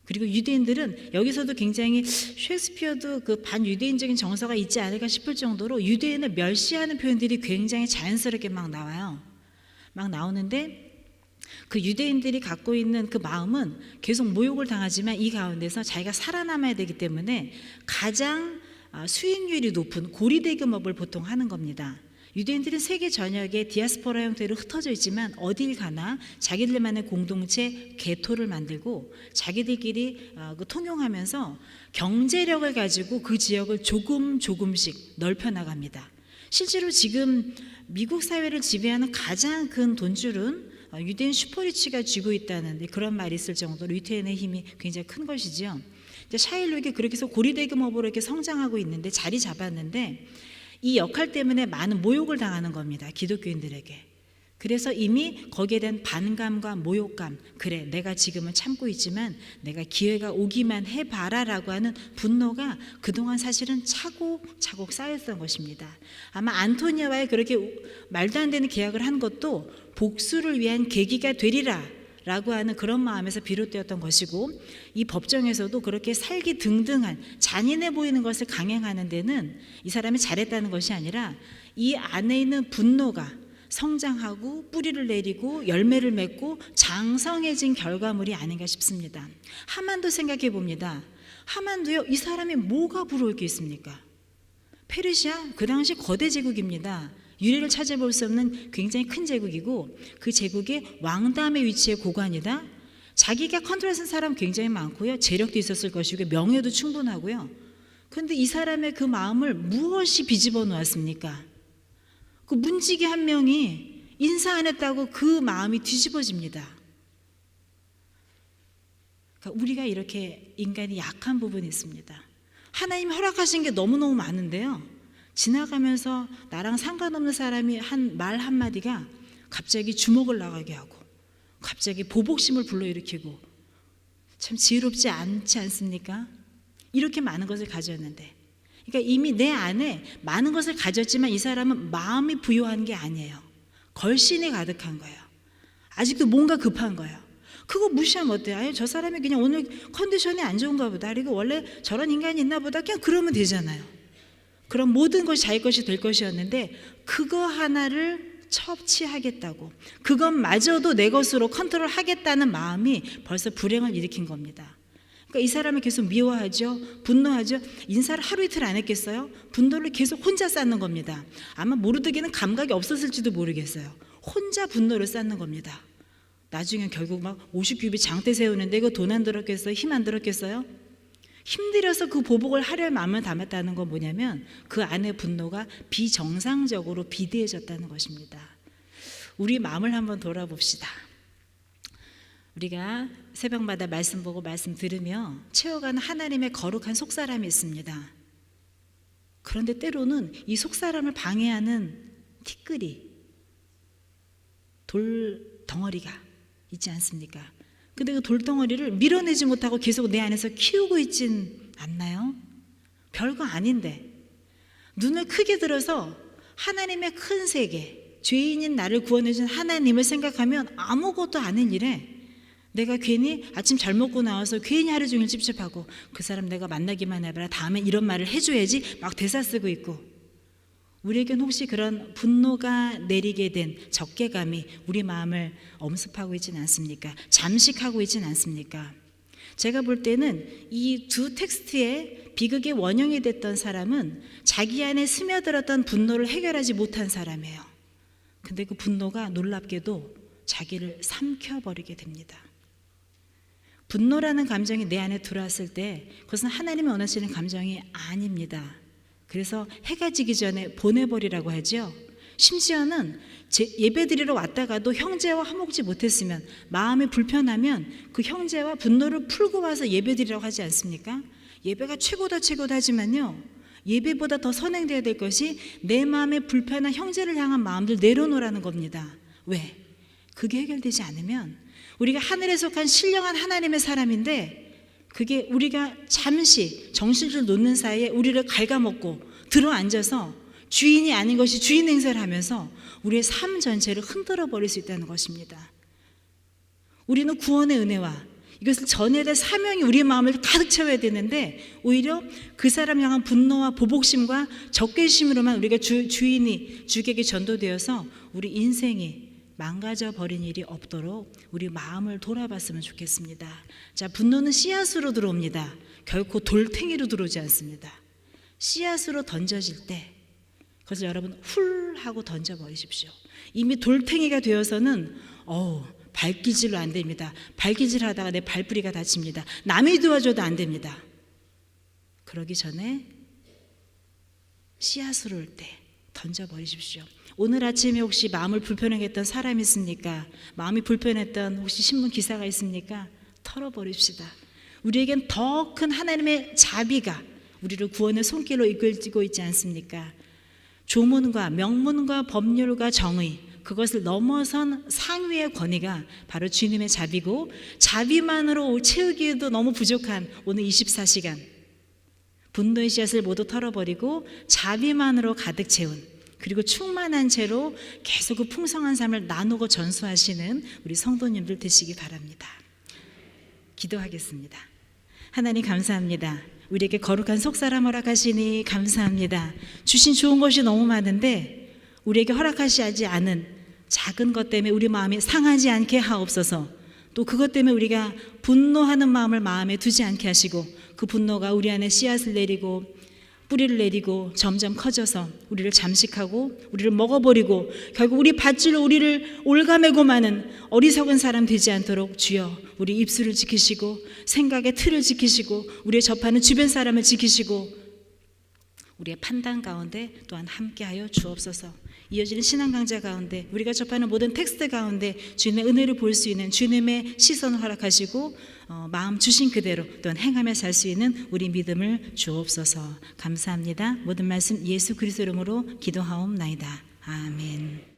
그리고 유대인들은 여기서도 굉장히 셰익스피어도 그 반유대인적인 정서가 있지 않을까 싶을 정도로 유대인을 멸시하는 표현들이 굉장히 자연스럽게 막 나와요. 막 나오는데 그 유대인들이 갖고 있는 그 마음은 계속 모욕을 당하지만 이 가운데서 자기가 살아남아야 되기 때문에 가장 수익률이 높은 고리대금업을 보통 하는 겁니다. 유대인들은 세계 전역에 디아스포라 형태로 흩어져 있지만 어딜 가나 자기들만의 공동체 게토를 만들고 자기들끼리 통용하면서 경제력을 가지고 그 지역을 조금씩 넓혀 나갑니다. 실제로 지금 미국 사회를 지배하는 가장 큰 돈줄은 유대인 슈퍼리치가 쥐고 있다는 그런 말이 있을 정도로 유대인의 힘이 굉장히 큰 것이죠. 샤일록이 그렇게 해서 고리대금업으로 이렇게 성장하고 있는데 자리 잡았는데 이 역할 때문에 많은 모욕을 당하는 겁니다. 기독교인들에게. 그래서 이미 거기에 대한 반감과 모욕감, 그래 내가 지금은 참고 있지만 내가 기회가 오기만 해봐라 라고 하는 분노가 그동안 사실은 차곡차곡 쌓였던 것입니다. 아마 안토니아와의 그렇게 말도 안 되는 계약을 한 것도 복수를 위한 계기가 되리라 라고 하는 그런 마음에서 비롯되었던 것이고, 이 법정에서도 그렇게 살기 등등한 잔인해 보이는 것을 강행하는 데는 이 사람이 잘했다는 것이 아니라 이 안에 있는 분노가 성장하고 뿌리를 내리고 열매를 맺고 장성해진 결과물이 아닌가 싶습니다. 하만도 생각해 봅니다. 하만도요, 이 사람이 뭐가 부러울 게 있습니까? 페르시아 그 당시 거대 제국입니다. 유례를 찾아볼 수 없는 굉장히 큰 제국이고 그 제국의 왕담의 위치에 고관이다. 자기가 컨트롤하는 사람 굉장히 많고요. 재력도 있었을 것이고 명예도 충분하고요. 그런데 이 사람의 그 마음을 무엇이 비집어 놓았습니까? 그 문지기 한 명이 인사 안 했다고 그 마음이 뒤집어집니다. 그러니까 우리가 이렇게 인간이 약한 부분이 있습니다. 하나님이 허락하신 게 너무너무 많은데요, 지나가면서 나랑 상관없는 사람이 한 말 한마디가 갑자기 주먹을 나가게 하고 갑자기 보복심을 불러일으키고 참 지혜롭지 않지 않습니까? 이렇게 많은 것을 가졌는데, 그러니까 이미 내 안에 많은 것을 가졌지만 이 사람은 마음이 부요한 게 아니에요. 걸신이 가득한 거예요. 아직도 뭔가 급한 거예요. 그거 무시하면 어때요? 아유, 저 사람이 그냥 오늘 컨디션이 안 좋은가 보다, 그리고 원래 저런 인간이 있나 보다, 그냥 그러면 되잖아요. 그럼 모든 것이 자기 것이 될 것이었는데 그거 하나를 첩치하겠다고, 그것마저도 내 것으로 컨트롤 하겠다는 마음이 벌써 불행을 일으킨 겁니다. 그러니까 이 사람을 계속 미워하죠. 분노하죠. 인사를 하루 이틀 안 했겠어요? 분노를 계속 혼자 쌓는 겁니다. 아마 모르드게는 감각이 없었을지도 모르겠어요. 혼자 분노를 쌓는 겁니다. 나중에 결국 막 50규빗 장대 세우는데 이거 돈 안 들었겠어요? 힘 안 들었겠어요? 힘들어서 그 보복을 하려 마음을 담았다는 건 뭐냐면 그 안의 분노가 비정상적으로 비대해졌다는 것입니다. 우리 마음을 한번 돌아봅시다. 우리가 새벽마다 말씀 보고 말씀 들으며 채워가는 하나님의 거룩한 속사람이 있습니다. 그런데 때로는 이 속사람을 방해하는 티끌이, 돌덩어리가 있지 않습니까? 근데 그 돌덩어리를 밀어내지 못하고 계속 내 안에서 키우고 있진 않나요? 별거 아닌데 눈을 크게 들어서 하나님의 큰 세계, 죄인인 나를 구원해준 하나님을 생각하면 아무것도 아닌 일에 내가 괜히 아침 잘 먹고 나와서 괜히 하루 종일 찝찝하고 그 사람 내가 만나기만 해봐라, 다음에 이런 말을 해줘야지 막 대사 쓰고 있고, 우리에겐 혹시 그런 분노가 내리게 된 적개감이 우리 마음을 엄습하고 있지는 않습니까? 잠식하고 있지는 않습니까? 제가 볼 때는 이 두 텍스트의 비극의 원형이 됐던 사람은 자기 안에 스며들었던 분노를 해결하지 못한 사람이에요. 근데 그 분노가 놀랍게도 자기를 삼켜버리게 됩니다. 분노라는 감정이 내 안에 들어왔을 때 그것은 하나님이 원하시는 감정이 아닙니다. 그래서 해가 지기 전에 보내버리라고 하죠. 심지어는 예배드리러 왔다가도 형제와 화목지 못했으면, 마음이 불편하면 그 형제와 분노를 풀고 와서 예배드리라고 하지 않습니까? 예배가 최고다 하지만요, 예배보다 더 선행되어야 될 것이 내 마음에 불편한 형제를 향한 마음들 내려놓으라는 겁니다. 왜? 그게 해결되지 않으면 우리가 하늘에 속한 신령한 하나님의 사람인데, 그게 우리가 잠시 정신줄 놓는 사이에 우리를 갉아먹고 들어앉아서 주인이 아닌 것이 주인 행세를 하면서 우리의 삶 전체를 흔들어 버릴 수 있다는 것입니다. 우리는 구원의 은혜와 이것을 전해야 될 사명이 우리의 마음을 가득 채워야 되는데, 오히려 그 사람 향한 분노와 보복심과 적개심으로만 우리가 주에게 전도되어서 우리 인생이 망가져 버린 일이 없도록 우리 마음을 돌아봤으면 좋겠습니다. 자, 분노는 씨앗으로 들어옵니다. 결코 돌탱이로 들어오지 않습니다. 씨앗으로 던져질 때 그것을 여러분 훌 하고 던져버리십시오. 이미 돌탱이가 되어서는 발기질로 안 됩니다. 발기질 하다가 내 발뿌리가 다칩니다. 남이 도와줘도 안 됩니다. 그러기 전에 씨앗으로 올 때 던져버리십시오. 오늘 아침에 혹시 마음을 불편하게 했던 사람이 있습니까? 마음이 불편했던 혹시 신문 기사가 있습니까? 털어버립시다. 우리에겐 더 큰 하나님의 자비가 우리를 구원의 손길로 이끌고 있지 않습니까? 조문과 명문과 법률과 정의, 그것을 넘어선 상위의 권위가 바로 주님의 자비고, 자비만으로 채우기에도 너무 부족한 오늘 24시간 분노의 씨앗을 모두 털어버리고 자비만으로 가득 채운, 그리고 충만한 채로 계속 그 풍성한 삶을 나누고 전수하시는 우리 성도님들 되시기 바랍니다. 기도하겠습니다. 하나님 감사합니다. 우리에게 거룩한 속사람 허락하시니 감사합니다. 주신 좋은 것이 너무 많은데 우리에게 허락하시지 않은 작은 것 때문에 우리 마음이 상하지 않게 하옵소서. 또 그것 때문에 우리가 분노하는 마음을 마음에 두지 않게 하시고, 그 분노가 우리 안에 씨앗을 내리고 뿌리를 내리고 점점 커져서 우리를 잠식하고 우리를 먹어버리고 결국 우리 밧줄로 우리를 올가매고 마는 어리석은 사람 되지 않도록 주여 우리 입술을 지키시고 생각의 틀을 지키시고 우리의 접하는 주변 사람을 지키시고 우리의 판단 가운데 또한 함께하여 주옵소서. 이어지는 신앙 강좌 가운데 우리가 접하는 모든 텍스트 가운데 주님의 은혜를 볼 수 있는 주님의 시선을 허락하시고 마음 주신 그대로 또한 행하며 살 수 있는 우리 믿음을 주옵소서. 감사합니다. 모든 말씀 예수 그리스도 이름으로 기도하옵나이다. 아멘.